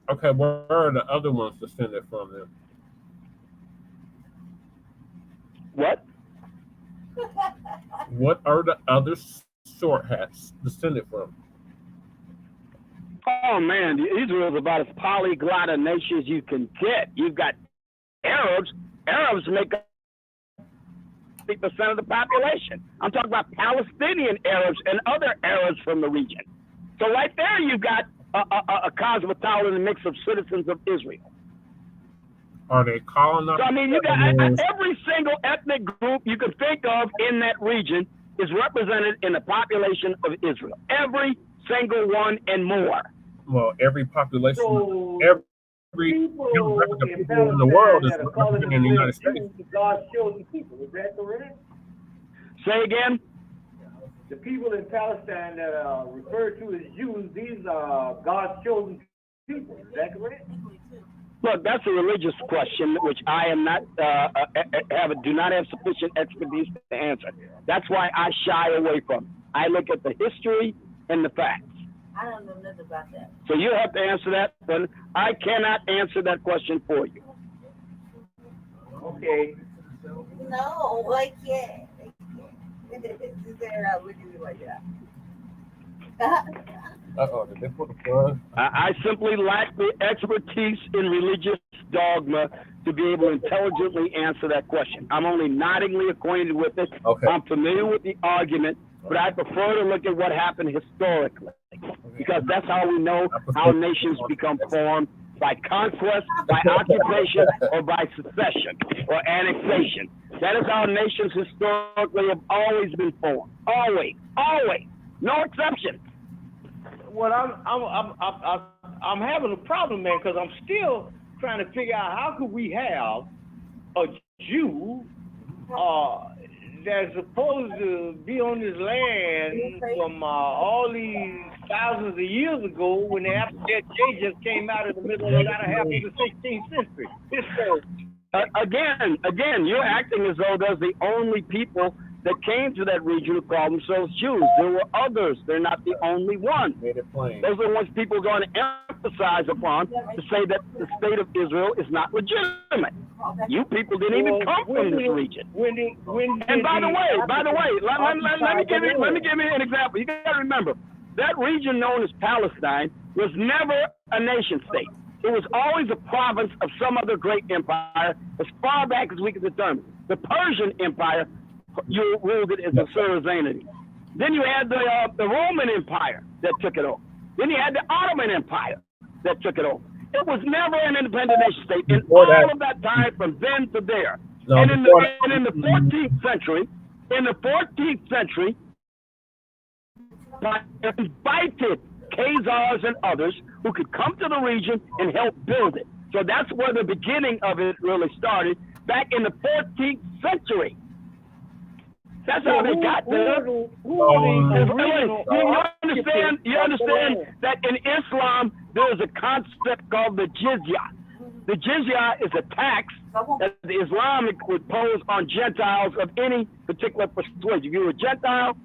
Okay, where are the other ones descended from them? What? What are the other short hats descended from? Oh man, Israel is about as polyglot a nation as you can get. You've got Arabs. Arabs make up 50% of the population. I'm talking about Palestinian Arabs and other Arabs from the region. So right there, you've got a cosmopolitan mix of citizens of Israel. Are they colonized? So I mean, you got every single ethnic group you can think of in that region is represented in the population of Israel. Every single one and more. Well, every population, every demographic of people in the world is represented in the United States. God's chosen people. Is that correct? Say again? The people in Palestine that are referred to as Jews, these are God's chosen people. Is that correct? Look, that's a religious question, which I am not do not have sufficient expertise to answer. That's why I shy away from it. I look at the history and the facts. I don't know nothing about that. So you have to answer that, but I cannot answer that question for you. Okay. No, I can't. Did they put the plug? I simply lack the expertise in religious dogma to be able to intelligently answer that question. I'm only noddingly acquainted with it. Okay. I'm familiar with the argument, but I prefer to look at what happened historically, because that's how we know how nations become formed, by conquest, by occupation, or by secession or annexation. That is how nations historically have always been formed. Always. Always. No exception. Well, I'm having a problem, man, because I'm still trying to figure out how could we have a Jew that's supposed to be on this land from all these thousands of years ago when the Che just came out in the middle of the latter half of the 16th century. Again, you're acting as though those the only people that came to that region who call themselves Jews. There were others. They're not the only one. Made it plain. Those are the ones people are going to emphasize upon to say that the state of Israel is not legitimate. You people didn't even come from this region. And by the way, let me give you an example. You got to remember, that region known as Palestine was never a nation state. It was always a province of some other great empire as far back as we can determine. The Persian Empire, you ruled it as a suzerainty. Then you had the Roman Empire that took it over. Then you had the Ottoman Empire that took it over. It was never an independent nation state in all of that time from then to there. And in the 14th century, invited Khazars and others who could come to the region and help build it. So that's where the beginning of it really started, back in the 14th century. That's how they got there. You understand that in Islam, there's a concept called the jizya. The jizya is a tax that the Islamic would pose on Gentiles of any particular persuasion. If you were a Gentile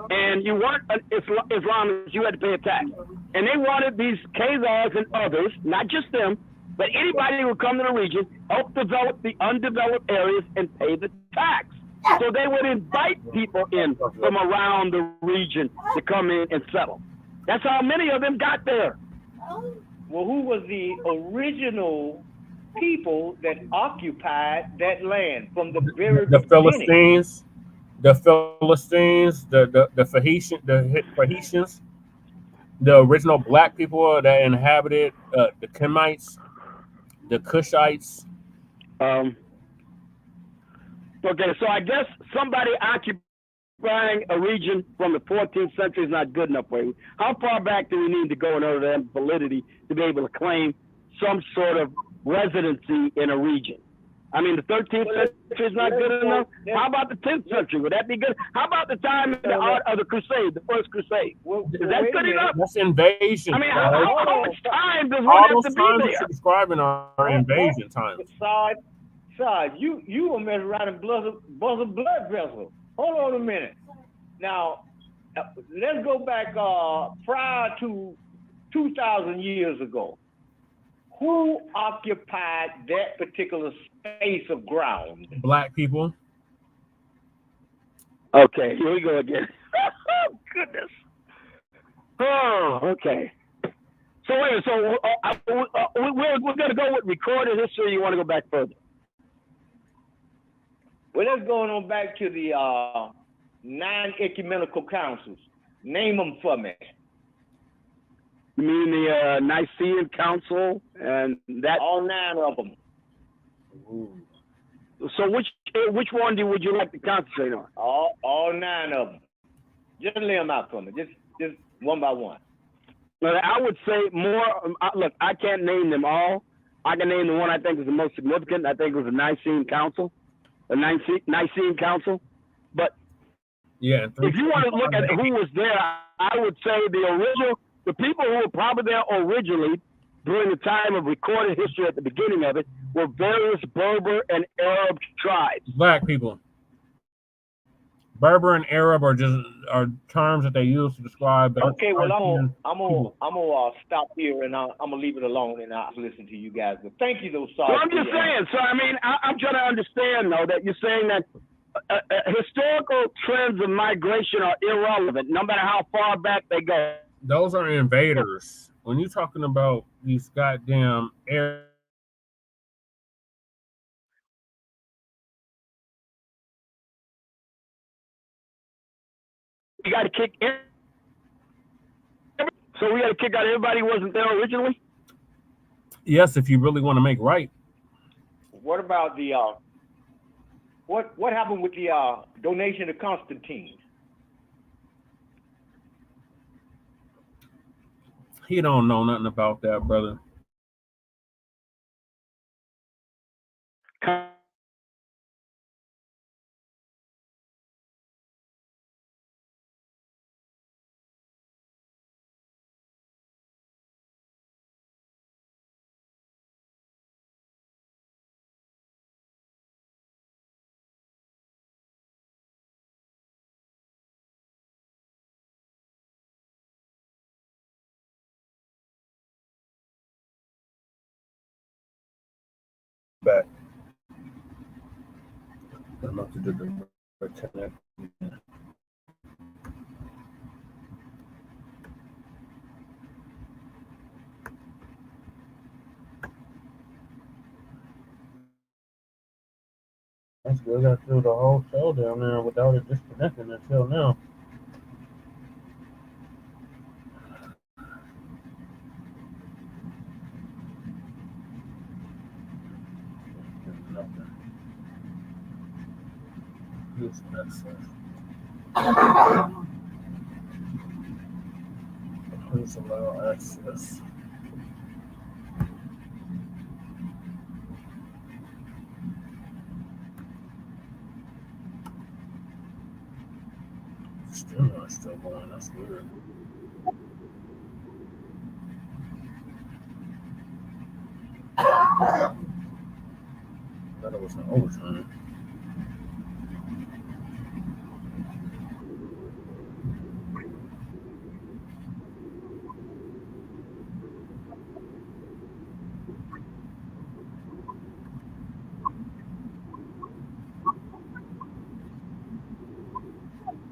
and you weren't an Islamist, you had to pay a tax. And they wanted these Khazars and others, not just them, but anybody who would come to the region, help develop the undeveloped areas and pay the tax. So they would invite people in from around the region to come in and settle. That's how many of them got there. Well, who was the original people that occupied that land from the very beginning? The Philistines, the Phaeacians, the original black people that inhabited the Kemites, the Cushites. Okay, so I guess somebody occupying a region from the 14th century is not good enough for you. How far back do we need to go in order to have validity to be able to claim some sort of residency in a region? I mean, the 13th century is not good enough. How about the 10th century? Would that be good? How about the time of the Crusade, the First Crusade? Is that good enough? That's invasion. I mean, how much time does one all have those to be times there? you're describing are invasion times. Sarge, you were messing around and buzz a blood vessel. Hold on a minute. Now, let's go back prior to 2,000 years ago. Who occupied that particular space of ground? Black people. Okay, here we go again. Oh, goodness. Oh, okay. So wait, we're going to go with recorded history. You want to go back further? Well, let's go on back to the 9 ecumenical councils. Name them for me. You mean the Nicene Council and that? All 9 of them. Ooh. So which one would you like to concentrate on? All 9 of them. Just lay them out for me. Just one by one. Well, I would say more. Look, I can't name them all. I can name the one I think is the most significant. I think it was the Nicene Council. The Nicene Council. But yeah, if you want to look at who was there, I would say the people who were probably there originally during the time of recorded history at the beginning of it were various Berber and Arab tribes. Black people. Berber and Arab are terms that they use to describe. Okay, well, I'm gonna stop here and I'm gonna leave it alone and I'll listen to you guys. But thank you, though, Sarge. So I'm just saying. So I mean, I'm trying to understand though that you're saying that historical trends of migration are irrelevant, no matter how far back they go. Those are invaders. When you're talking about these goddamn Arab. You got to kick in. So we got to kick out everybody who wasn't there originally? Yes, if you really want to make right. What about the what happened with the donation to Constantine? He don't know nothing about that, brother. Back. I'm about to do the connect. That's good. I got through the whole show down there without it disconnecting until now. Nothing. Use access. Please allow access. Streamyard still going. That's weird. I thought it was an overtime.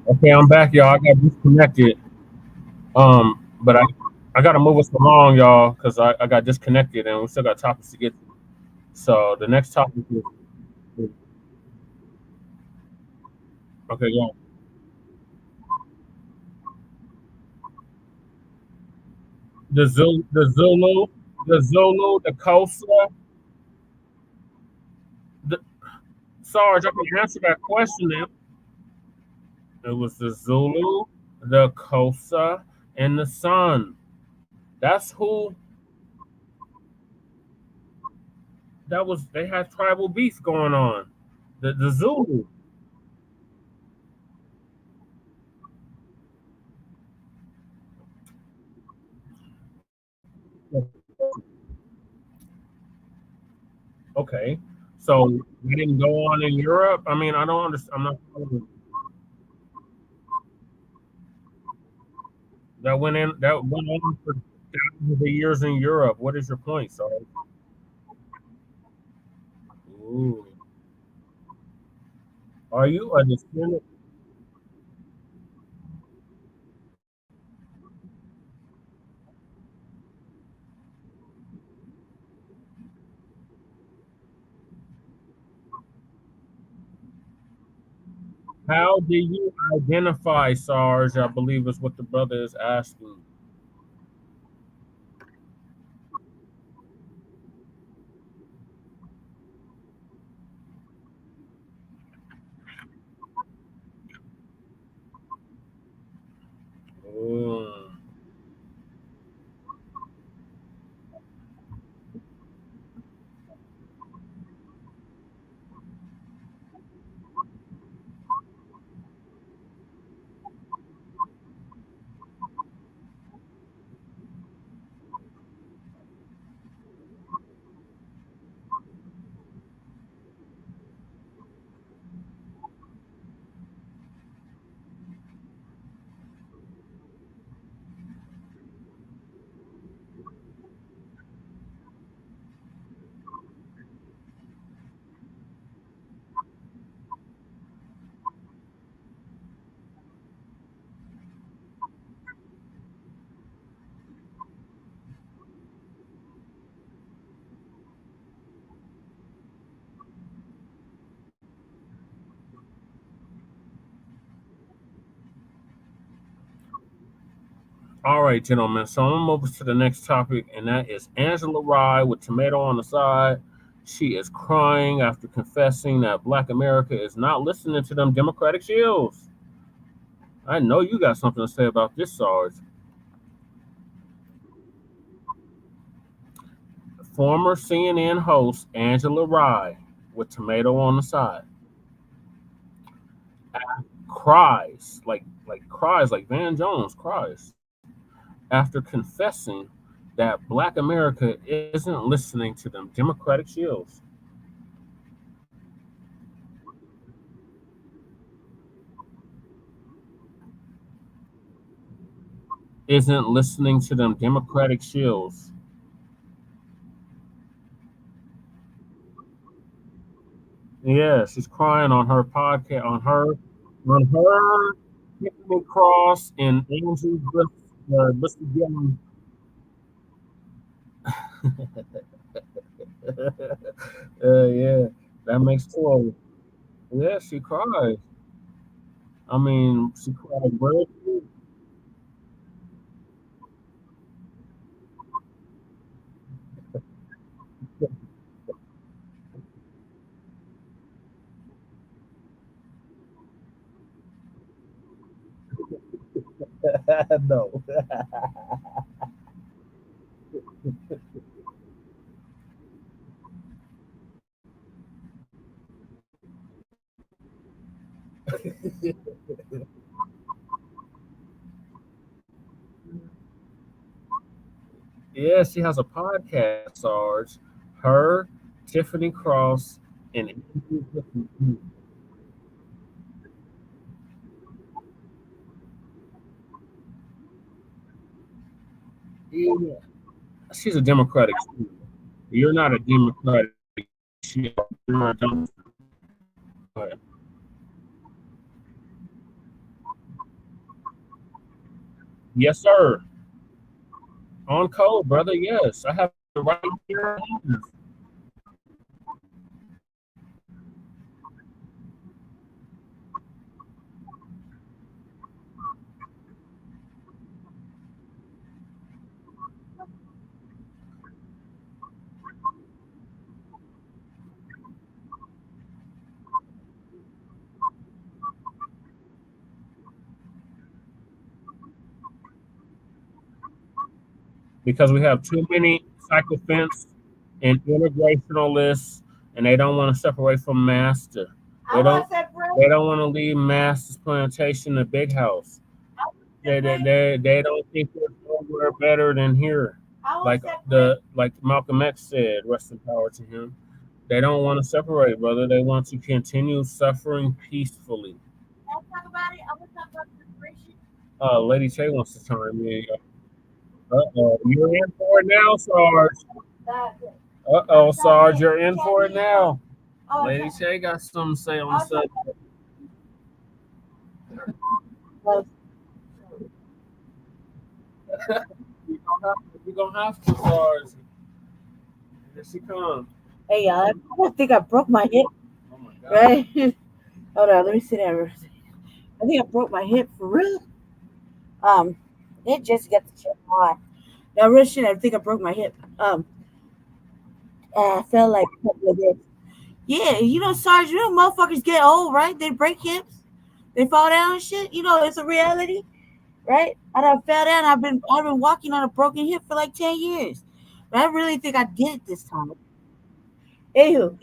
Okay, I'm back, y'all. I got disconnected. But I gotta move us along, y'all, because I got disconnected and we still got topics to get to. So the next topic is okay, yeah. The Kosa. The, Sarge, I can answer that question. It was the Zulu, the Kosa, and the Sun. That's who. That was. They had tribal beef going on. The Zulu. Okay, so they didn't go on in Europe. I mean, I don't understand. I'm not. That went on for thousands of years in Europe. What is your point, Sarge? Ooh. Are you a descendant? How do you identify, Sarge? I believe is what the brother is asking. Ooh. All right, gentlemen. So I'm gonna move to the next topic, and that is Angela Rye with tomato on the side. She is crying after confessing that Black America is not listening to them Democratic shills. I know you got something to say about this, Sarge. Former CNN host Angela Rye with tomato on the side. Cries like Van Jones cries after confessing that Black America isn't listening to them Democratic shills. Isn't listening to them Democratic shills. Yeah, she's crying on her podcast, on her Tiffany Cross and Andrew Gillum. Yeah, that makes two of them. Yeah, she cried. I mean, she cried very no. Yeah, she has a podcast, Sarge. Her, Tiffany Cross, and Andrew Gillum. Yeah, she's a Democratic. You're not a Democratic. You're not a Democrat. Yes, sir. On code, brother. Yes, I have it right here. Because we have too many sycophants and integrationalists, and they don't want to separate from master. They don't want to leave master's plantation a big house. They don't think there's nowhere better than here. Like Malcolm X said, rest in power to him. They don't want to separate, brother. They want to continue suffering peacefully. Lady Che wants to chime in. You're in for it now, Sarge. Sarge, you're in for it now. Lady Che got something to say on the subject. You're gonna have to, Sarge. Here she comes. Hey y'all, I think I broke my hip. Oh my God. Right? Hold on, let me sit down. I think I broke my hip for real. It just got the check on. Now, real shit, I think I broke my hip. I felt like a couple of days. Yeah, Sarge, motherfuckers get old, right? They break hips, they fall down and shit. It's a reality, right? I done fell down. I've been walking on a broken hip for like 10 years, but I really think I did it this time. Anywho,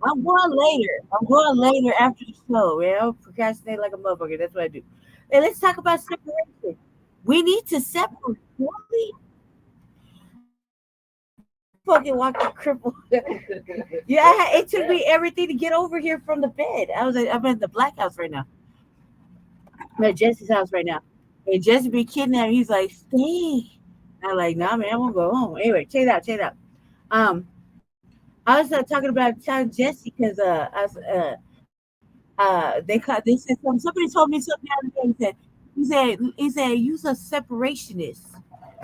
I'm going later. I'm going later after the show, man. I'll procrastinate like a motherfucker. That's what I do. Hey, let's talk about separation. We need to separate. Really? Fucking walking crippled. Yeah, it took me everything to get over here from the bed. I'm at the Blacc house right now. I'm at Jesse's house right now. And Jesse be kidnapped. He's like, stay. I'm like, nah, man, I'm gonna go home. Anyway, check it out. I was talking about telling Jesse because they said somebody told me something the other day. He said you's a separationist,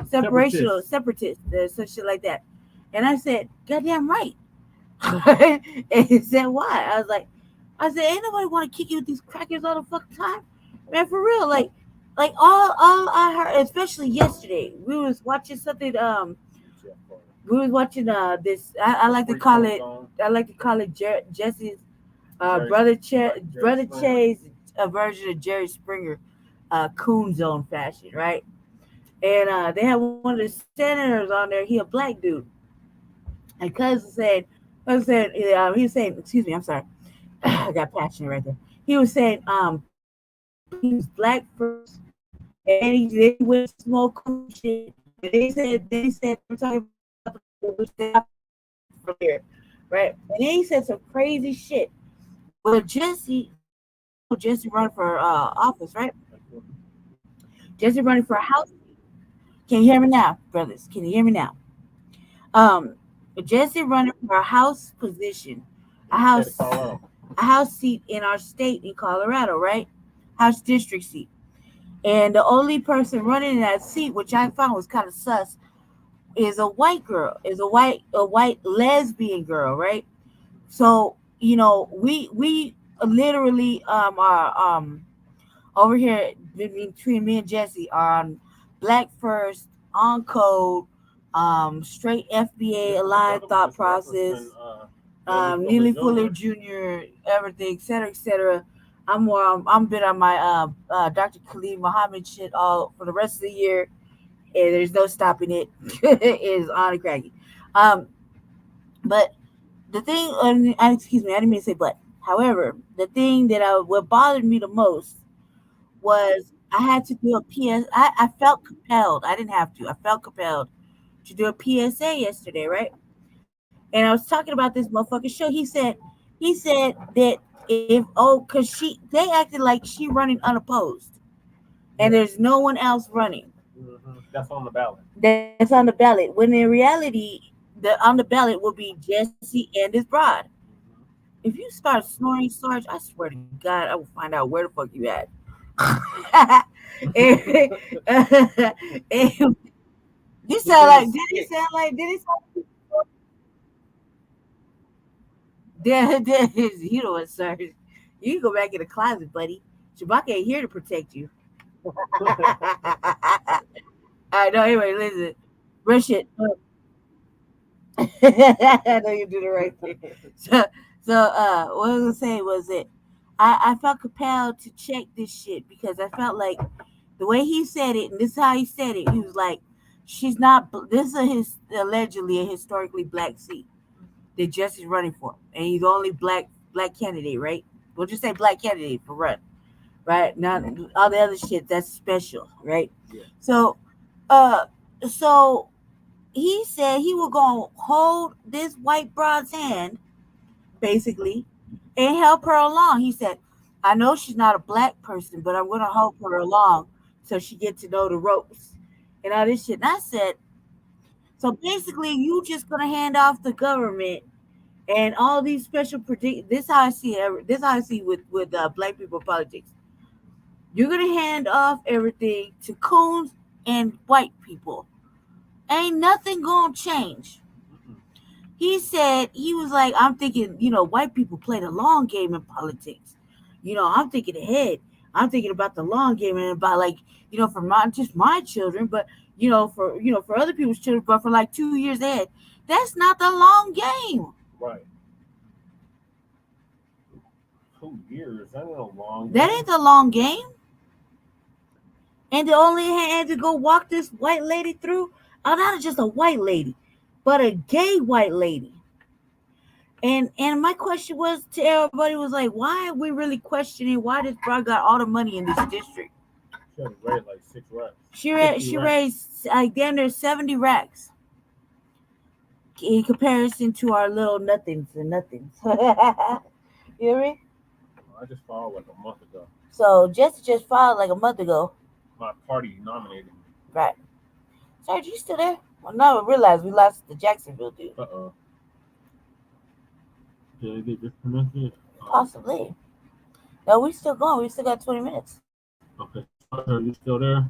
separatist, some shit like that. And I said, goddamn right. And he said, why? I said, ain't nobody want to kick you with these crackers all the fucking time, man. For real, like all I heard, especially yesterday, we was watching something. We was watching this. I like to call it Jesse's brother Che's version of Jerry Springer, Coon Zone fashion, right? and they had one of the senators on there. He a black dude, and he was saying, excuse me, I'm sorry, I got passionate right there. He was saying, he was black first, and then he went to smoke cool shit. And they said we're talking about which they from here, right? And then he said some crazy shit. Well, Jesse running for office, right? Jesse running for a house. Can you hear me now, brothers? Can you hear me now? Um, Jesse running for a house position, a house seat in our state in Colorado, right? House district seat. And the only person running in that seat, which I found was kind of sus, is a white girl, is a white lesbian girl, right? So we literally are over here between me and Jesse on Black First, on code, straight FBA, aligned thought process, Neely Fuller Jr., everything, etc., etc. I'm been on my Dr. Khalid Muhammad shit all for the rest of the year, and there's no stopping it. It is on and cracking. Um, but the thing, excuse me, I didn't mean to say but. However, the thing what bothered me the most was I had to do a PS. I felt compelled. I didn't have to. I felt compelled to do a PSA yesterday, right? And I was talking about this motherfucking show. He said that cause they acted like she running unopposed, and there's no one else running. That's on the ballot. That's on the ballot. When in reality, the on the ballot will be Jesse and his bride. If you start snoring, Sarge, I swear to God, I will find out where the fuck you at. And- and you sound like did he sound like did he sound you know what, sir? You can go back in the closet, buddy. Shabaka ain't here to protect you. All right, no, anyway, listen. Real shit. I know you do the right thing. What I was gonna say was that I felt compelled to check this shit because I felt like the way he said it, and this is how he said it. He was like, "She's not. This is allegedly a historically black seat that Jesse's running for, and he's the only black candidate, right? We'll just say black candidate for run, right? Not all the other shit that's special, right? Yeah. So, uh, so he said he was gonna hold this white broad's hand, basically, and help her along. He said, "I know she's not a black person, but I'm gonna help her along so she get to know the ropes and all this shit." And I said, "So basically, you just gonna hand off the government and all these special predict. This how I see it. This how I see with black people politics. You're gonna hand off everything to coons and white people. Ain't nothing gonna change." He said he was like, "I'm thinking, white people play the long game in politics. I'm thinking ahead. I'm thinking about the long game and about like, for just my children, but for other people's children, but for like 2 years ahead. That's not the long game." Right. 2 years. That ain't no long. That ain't the long game. And they only had to go walk this white lady through. Not just a white lady, but a gay white lady. And my question was to everybody was like, why are we really questioning why this bro got all the money in this district? She had raised like 6 racks. She raised like damn near 70 racks in comparison to our little nothings and nothings. You hear me? I just filed like a month ago. So Jesse just filed like a month ago. My party nominated me. Right. Sarge, you still there? Well, now I realize we lost the Jacksonville dude. Did they get disconnected? Possibly. No, we still going. We still got 20 minutes. Okay. Are you still there?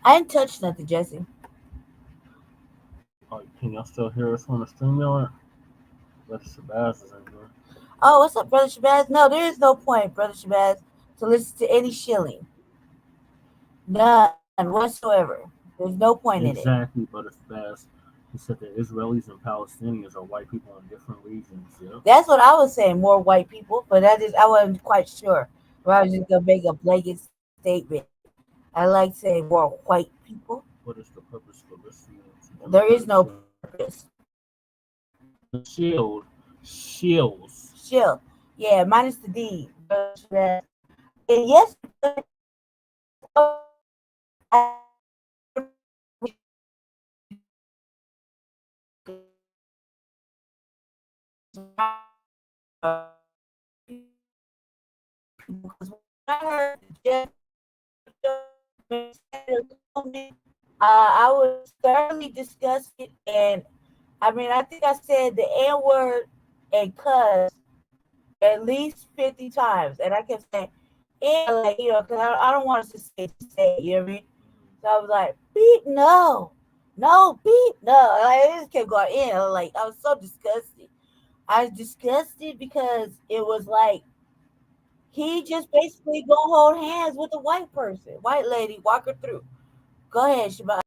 I didn't touch nothing, Jesse. Oh, can y'all still hear us on the Streamyard? Brother Shabazz is in there. Oh, what's up, Brother Shabazz? No, there is no point, Brother Shabazz, to listen to any shilling. None whatsoever. There's no point in it. Exactly, Brother Shabazz. He said that Israelis and Palestinians are white people in different regions. Yeah. That's what I was saying, more white people, but I wasn't quite sure. Or I was just gonna make a blanket statement. I like saying we're white people. What is the purpose for listening? There is no purpose. Shills. Shill. Yeah, minus the D. And yes, I was thoroughly disgusted, and I mean, I think I said the N word and cuss at least 50 times, and I kept saying, and like, because I don't want us to say, you know what I mean? So I was like, beep, no, beep, no. Like, I just kept going in. I was so disgusted. I was disgusted because it was like, he just basically gonna hold hands with a white person, white lady, walk her through. Go ahead, Shabaka.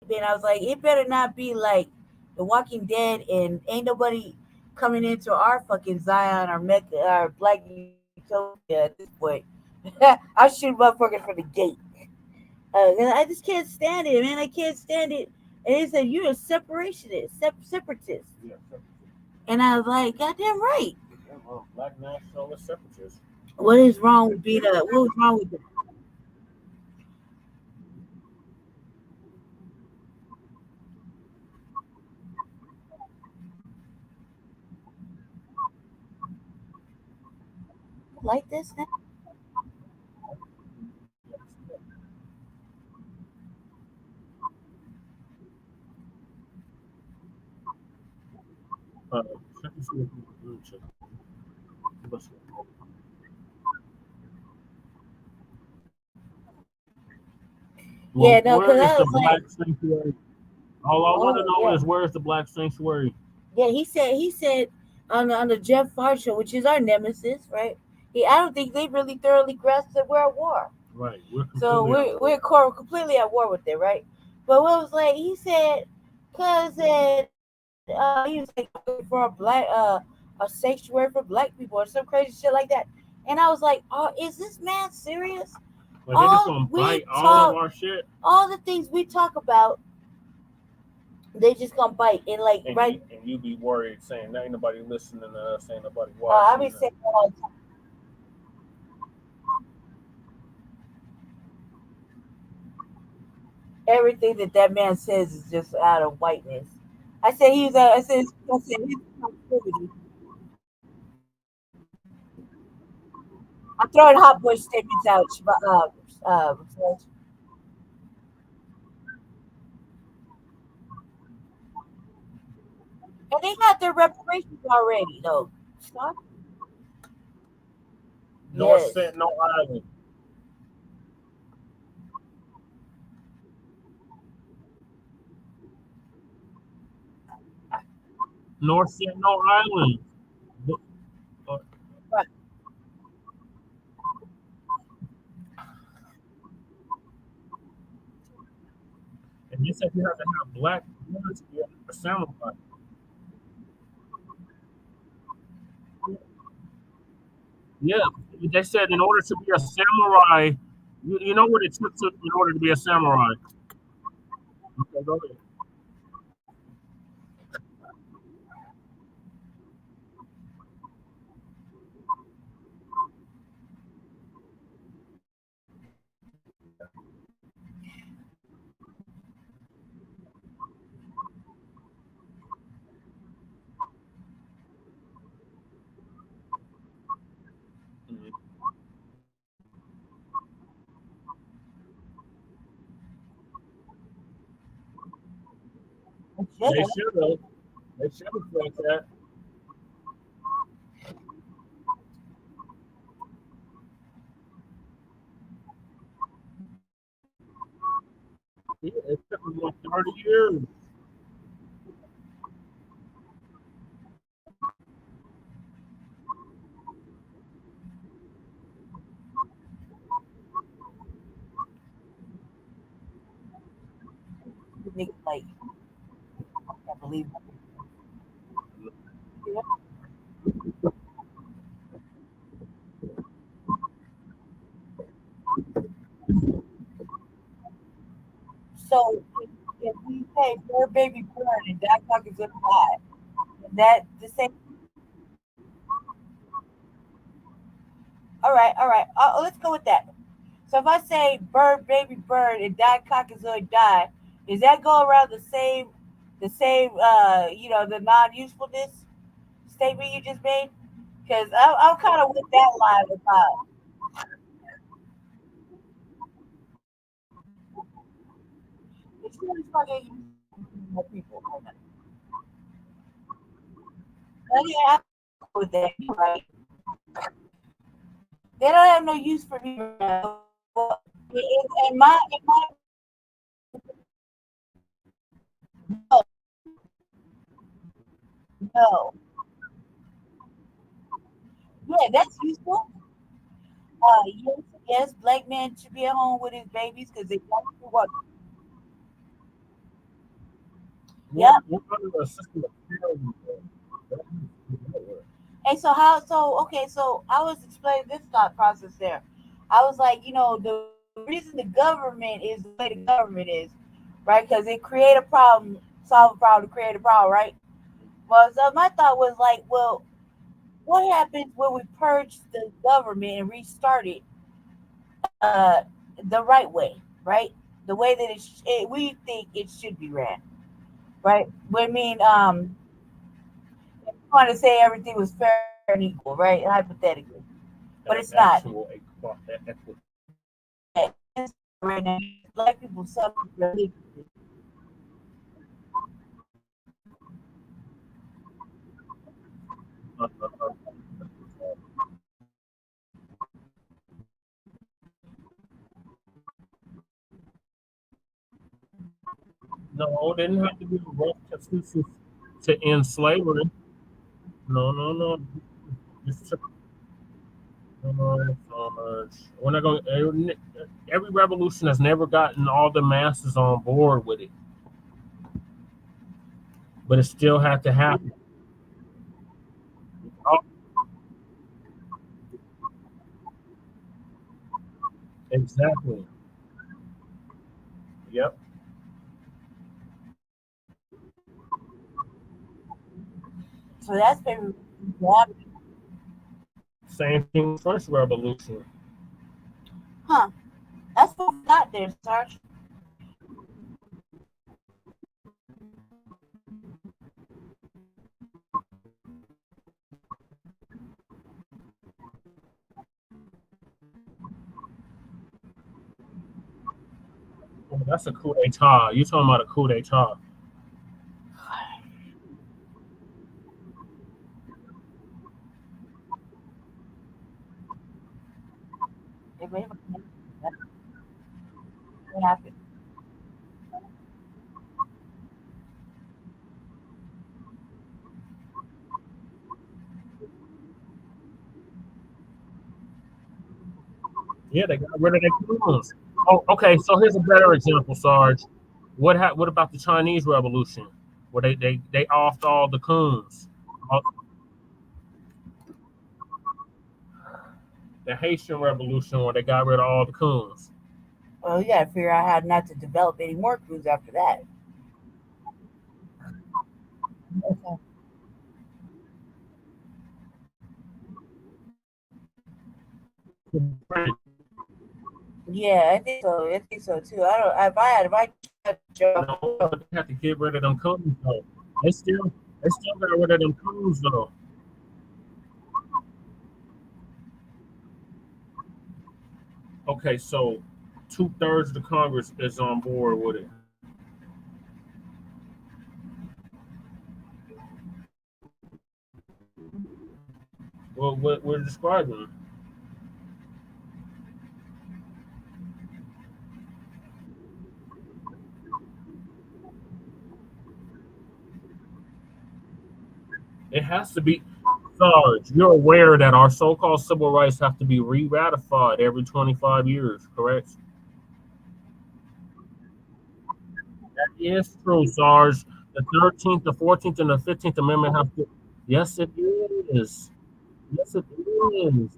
Then I was like, it better not be like The Walking Dead and ain't nobody coming into our fucking Zion or Mecca or Black Utopia at this point. I'll shoot motherfuckers from the gate. And I just can't stand it, man. I can't stand it. And he said, you're a separationist, separatist. Yeah, and I was like, goddamn right. Yeah, well, Black nationalist separatists. What is wrong with being a, what was wrong with it? Like this now? Check and see if you can check. Yeah, Well, no, where because is I the was Black like, sanctuary? All I want to know yeah. is where is the Black sanctuary? Yeah, he said on the Jeff Fart show, which is our nemesis, right? I don't think they really thoroughly grasped that we're at war. Right, we're So completely at war. we're completely at war with it, right? But what was like he said, cause he was like for a sanctuary for black people or some crazy shit like that. And I was like, oh, is this man serious? Like they just gonna bite all of our shit. All the things we talk about, they just gonna bite and like And right. you be worried saying there ain't nobody listening to us, ain't nobody I watching. be saying all the time. Everything that man says is just out of whiteness. I said he's I said he's positivity. I'm throwing hot boy statements out, and they got their reparations already, though. Stop. North Yes. Sentinel Island. North Sentinel Island. Right. And they said you have to have black blood to be a samurai. Yeah, they said in order to be a samurai, you know what it took in order to be a samurai. Okay, go ahead. Yeah. They should have. They should have felt that. Yeah, it took them like 30 years. Niggas like, I can't believe it. Yeah. So if we say your baby born and that fuck is gonna die, is that the same? All right. Let's go with that. So if I say bird, baby bird, and that cock is gonna die, does that go around the same, the non-usefulness statement you just made? Because I'm kind of with that line about. It's really fucking more people. Yeah, I'm with that. You're right. They don't have no use for me right now. Well, in my no, no. Yeah, that's useful. Yes, yes, black men should be at home with his babies because they got to work. Yep. What kind of a system of care we have? And so okay, so I was explaining this thought process there. I was like, the reason the government is the way the government is, right? Because it create a problem, solve a problem, create a problem, right? Well, so my thought was like, well, what happens when we purge the government and restart it uh, the right way, right? The way that we think it should be ran, right? I mean, I want to say everything was fair and equal, right? Hypothetically, but it's not. Actual equity. Right now, black people suffer religiously. No, it didn't have to be a rough consensus to end slavery. No, no, no. Just to, we're not going. Every revolution has never gotten all the masses on board with it, but it still had to happen. Oh, exactly. Yep. So that's been happening. Same thing with French Revolution. Huh? That's what we got there, Sarge. Oh, that's a coup d'état. You talking about a coup d'état? It may happen. Yeah, they got rid of their coons. Oh, okay. So here's a better example, Sarge. What about the Chinese Revolution, where they offed all the coons? Uh, The Haitian Revolution, where they got rid of all the coons. Well, you gotta figure out how not to develop any more crews after that. Okay. Yeah, I think so. I think so too. I don't. If I tried to No, but they have to get rid of them coons though. They still got rid of them coons though. Okay, so 2/3 of the Congress is on board with it. what we're describing. It has to be, Sarge, you're aware that our so-called civil rights have to be re-ratified every 25 years, correct? That is true, Sarge. The 13th, the 14th, and the 15th Amendment have to. Yes, it is. Yes, it is.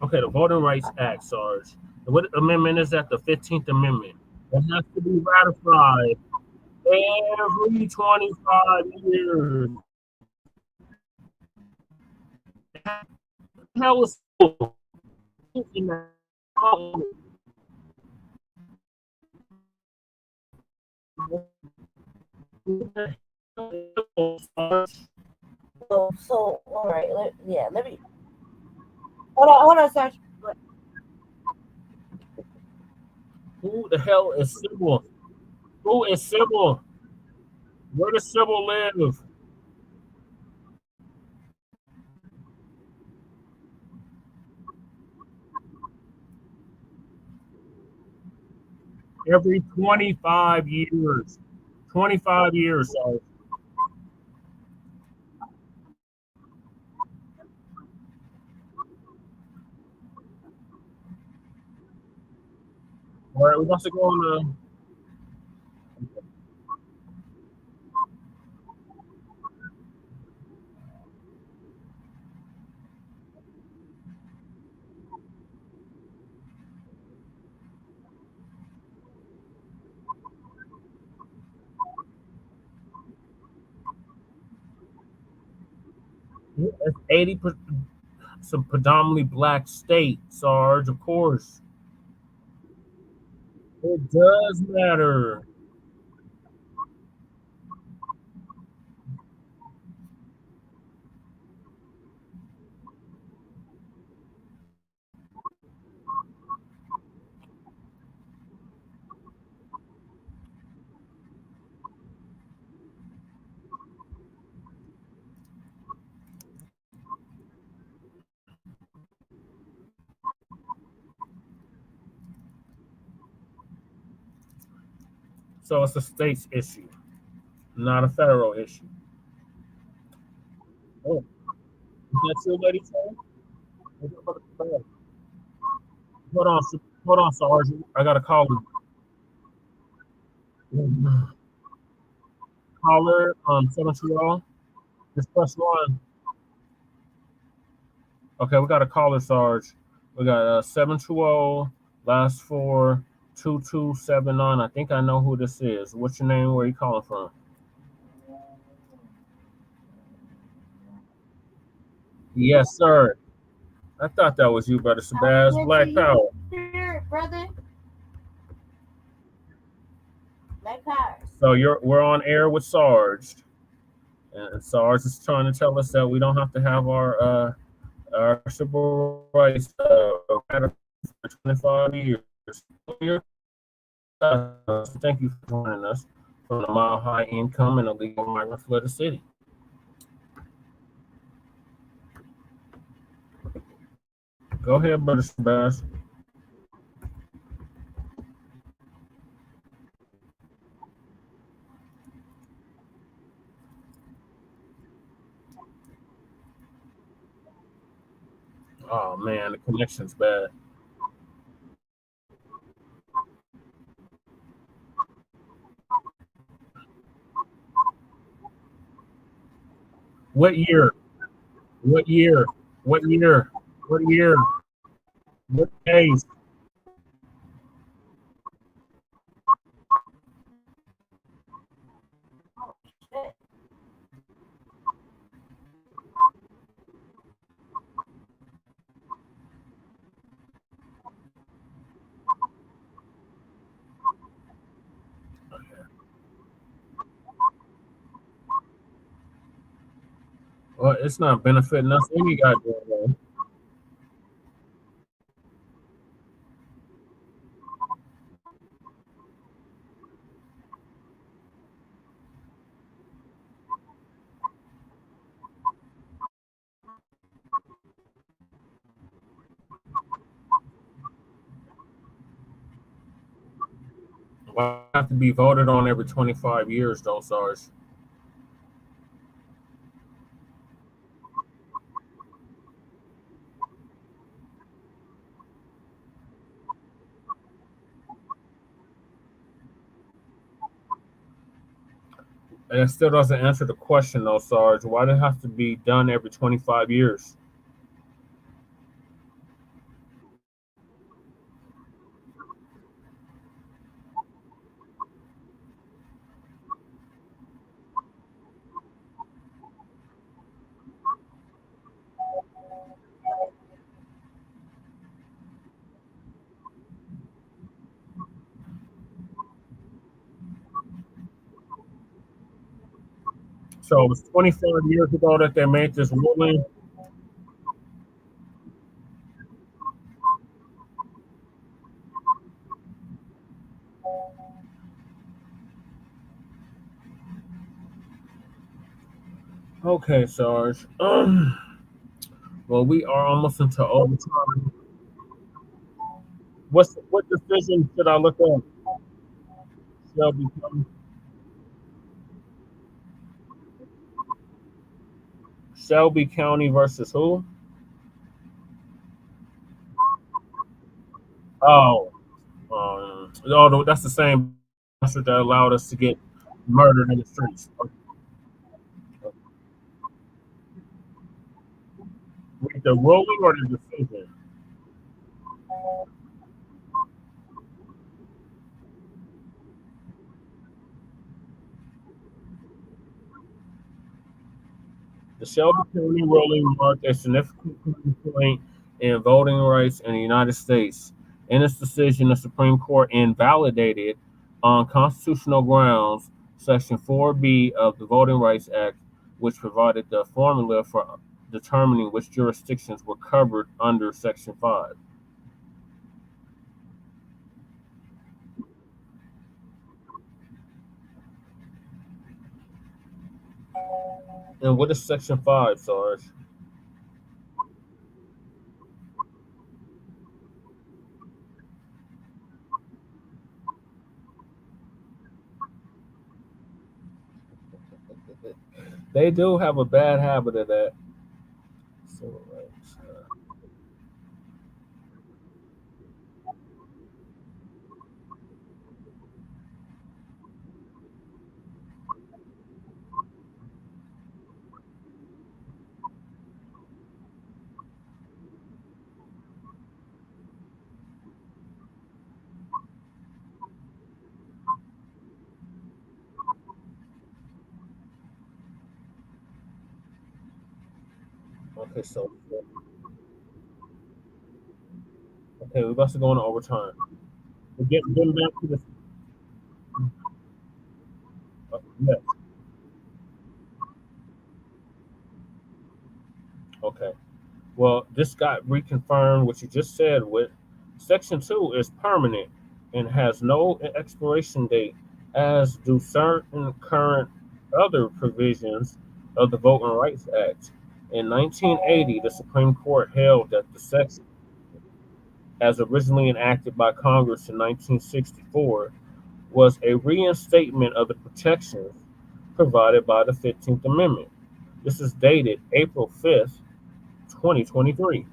Okay, the Voting Rights Act, Sarge. What amendment is that? The 15th Amendment. It has to be ratified every 25 years. Hell is So all right, let me hold on, Sarge. Who the hell is Sybil? Who is Sybil? Where does Sybil live? Every 25 years. 25 years, Sarge. All right, we got to go on it's 80. Some predominantly black state, Sarge, of course. It does matter. So it's a state's issue, not a federal issue. Oh, is that true, Lady Sarge? Hold on, hold on, Sarge. I gotta call you. Caller, 720. Just press one. Okay, we got a caller, Sarge. We got 720, last four, 2279. I think I know who this is. What's your name? Where are you calling from? Yes, sir. I thought that was you, brother Shabazz. Black Power. Brother. Black Power. So we're on air with Sarge, and Sarge is trying to tell us that we don't have to have our civil rights ratified for 25 years. Thank you for joining us from the Mile High Income and Illegal Migrant Flooded City. Go ahead, brother Shabazz. Oh man, the connection's bad. What year? What year? What year? What year? What days? Well, it's not benefiting us any goddamn way. have to be voted on every 25 years, though, Sarge. And it still doesn't answer the question, though, Sarge. Why does it have to be done every 25 years? So it was 25 years ago that they made this ruling. Okay, Sarge. Well, we are almost into overtime. What decision should I look at? Shelby County, Shelby County versus who? Oh, no, that's the same bastard that allowed us to get murdered in the streets. With the ruling or the decision? The Shelby County ruling marked a significant turning point in voting rights in the United States. In its decision, the Supreme Court invalidated, on constitutional grounds, Section 4B of the Voting Rights Act, which provided the formula for determining which jurisdictions were covered under Section 5. And what is Section 5, Sarge? They do have a bad habit of that. Civil rights. Okay, so okay, we're about to go into overtime. We're getting back to this. Yes. Okay. Well, this got reconfirmed. What you just said with Section 2 is permanent and has no expiration date, as do certain current other provisions of the Voting Rights Act. In 1980, the Supreme Court held that the section, as originally enacted by Congress in 1964, was a reinstatement of the protections provided by the 15th Amendment. This is dated April 5th, 2023.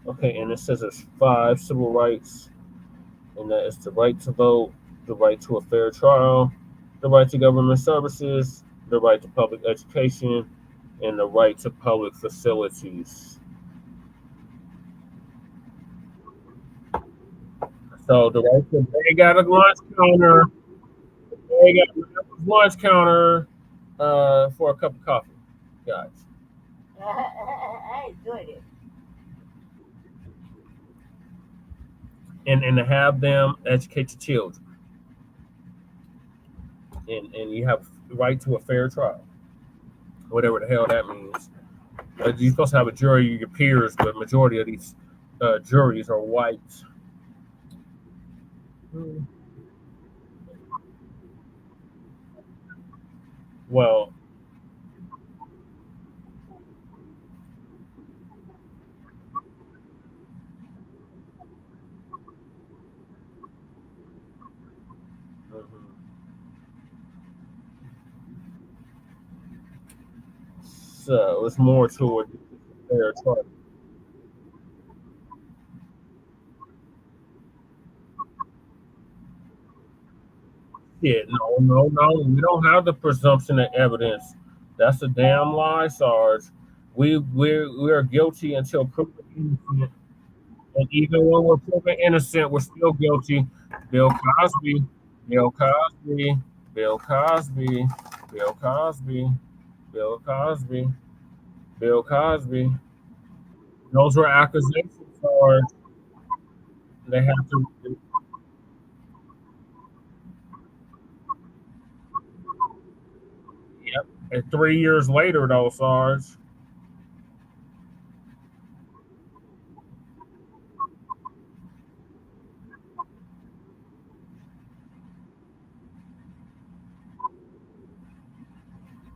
Okay, and it says there's 5 civil rights, and that is the right to vote, the right to a fair trial, the right to government services, the right to public education, and the right to public facilities. So the right to they got a lunch counter, they got a lunch counter for a cup of coffee, guys. I enjoyed it. And to have them educate the children. And you have the right to a fair trial, whatever the hell that means. You're supposed to have a jury of your peers, but majority of these juries are white. Well, mhm. So it's more to it. Fair trial. Yeah, no, no, no. We don't have the presumption of evidence. That's a damn lie, Sarge. We're guilty until proven innocent, and even when we're proven innocent, we're still guilty. Bill Cosby, Bill Cosby, Bill Cosby, Bill Cosby, Bill Cosby, Bill Cosby. Those were accusations, Sarge. They have to. Yep. And 3 years later, though, Sarge.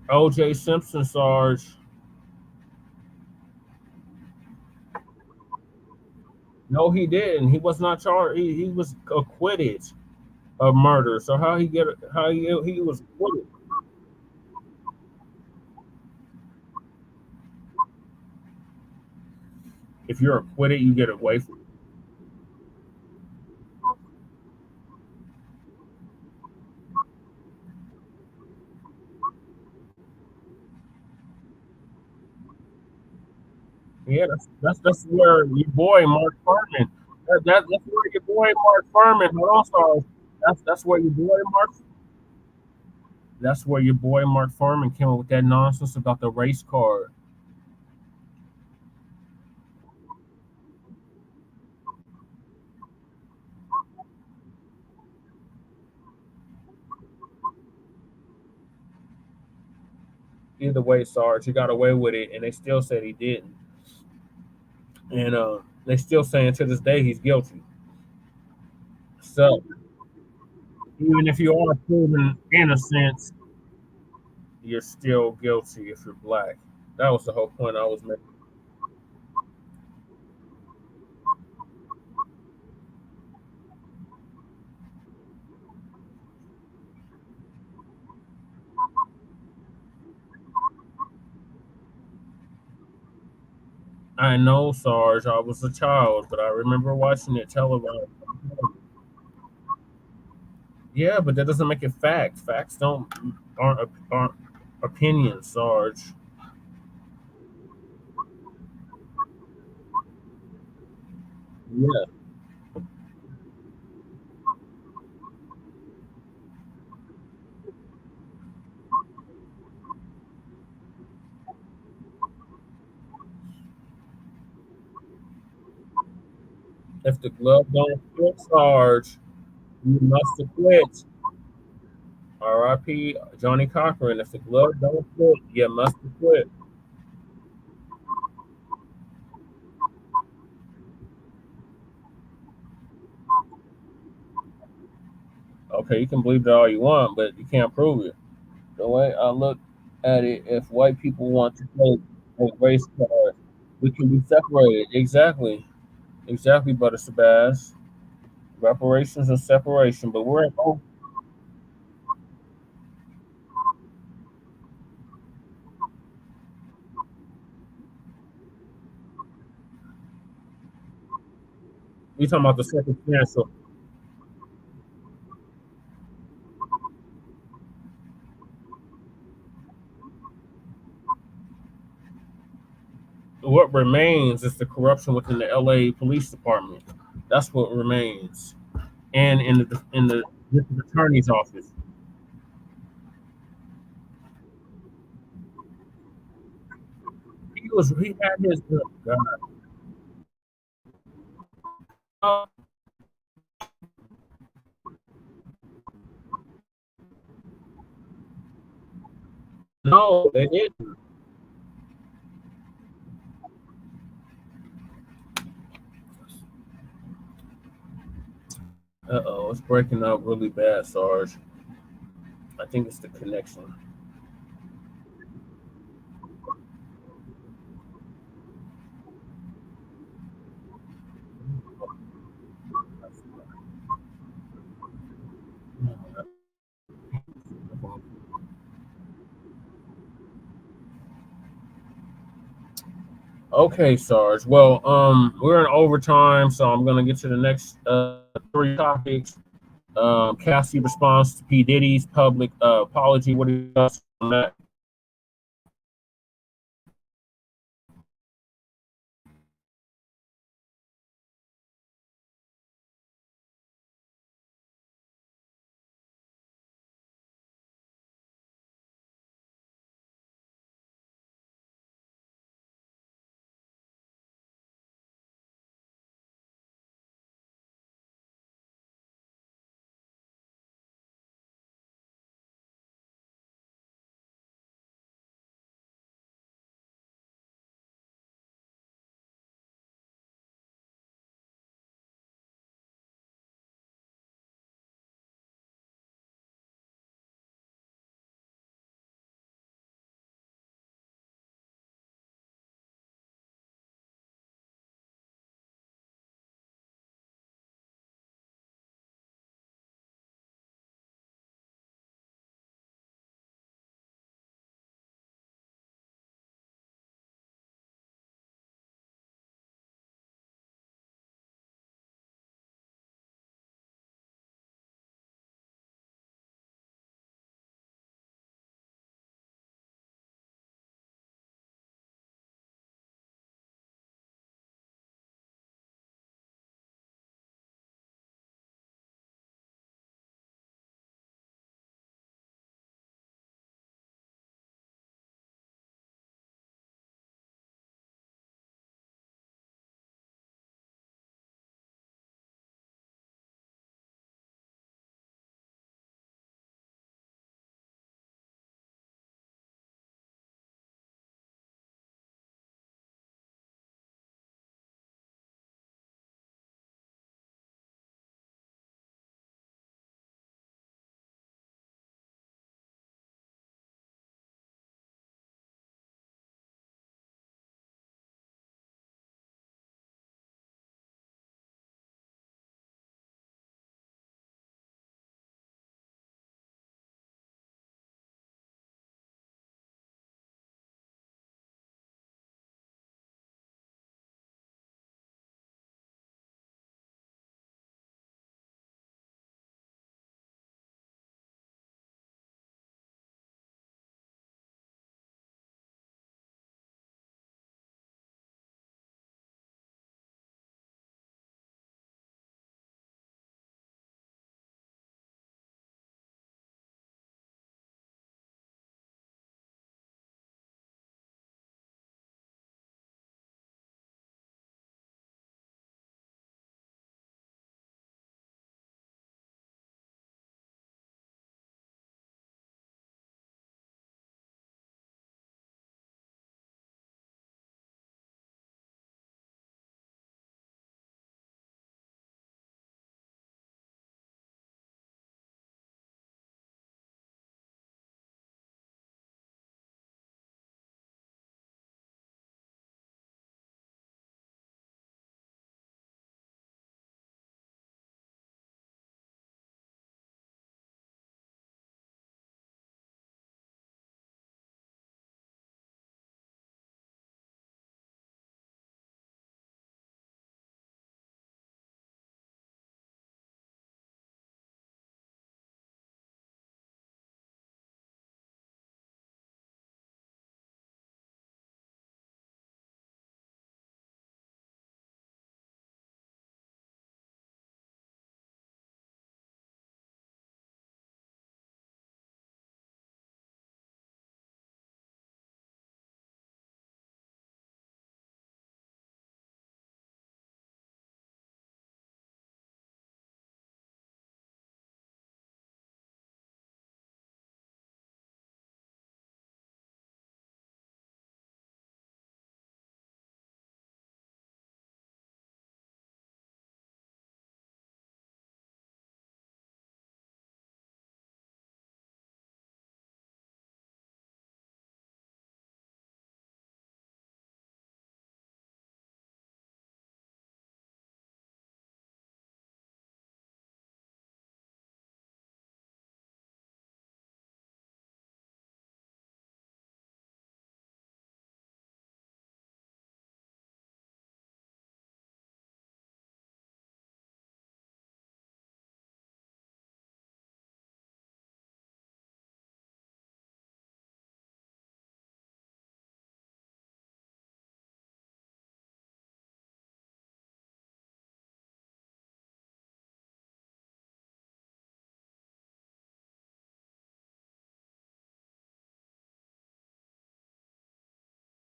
O.J. Simpson, Sarge. No, he didn't. He was not charged. He was acquitted of murder. So how he get how he was acquitted? If you're acquitted, you get away from. Yeah, that's where your boy Mark Furman. That's where your boy Mark Furman. But also, that's where your boy Mark. That's where your boy Mark Furman came up with that nonsense about the race card. Either way, Sarge, he got away with it, and they still said he didn't. And they still saying to this day he's guilty. So even if you are proven innocent, you're still guilty if you're black. That was the whole point I was making. I know, Sarge, I was a child, but I remember watching it televised. Yeah, but that doesn't make it fact. Facts aren't opinions, Sarge. Yeah, if the glove don't fit, Sarge, you must acquit. R.I.P. Johnny Cochran. If the glove don't fit, you must acquit. Okay, you can believe it all you want, but you can't prove it. The way I look at it, if white people want to take a race card, we can be separated. Exactly. Exactly, Butter Shabazz. Reparations and separation. But we're at home. We talking about the circumstantial. What remains is the corruption within the LA police department. That's what remains. And in the district attorney's office. He had his God. No, they didn't. Uh oh, it's breaking up really bad, Sarge. I think it's the connection. Okay, Sarge. Well, we're in overtime, so I'm gonna get to the next three topics. Cassie responds to P. Diddy's public apology. What are your thoughts on that?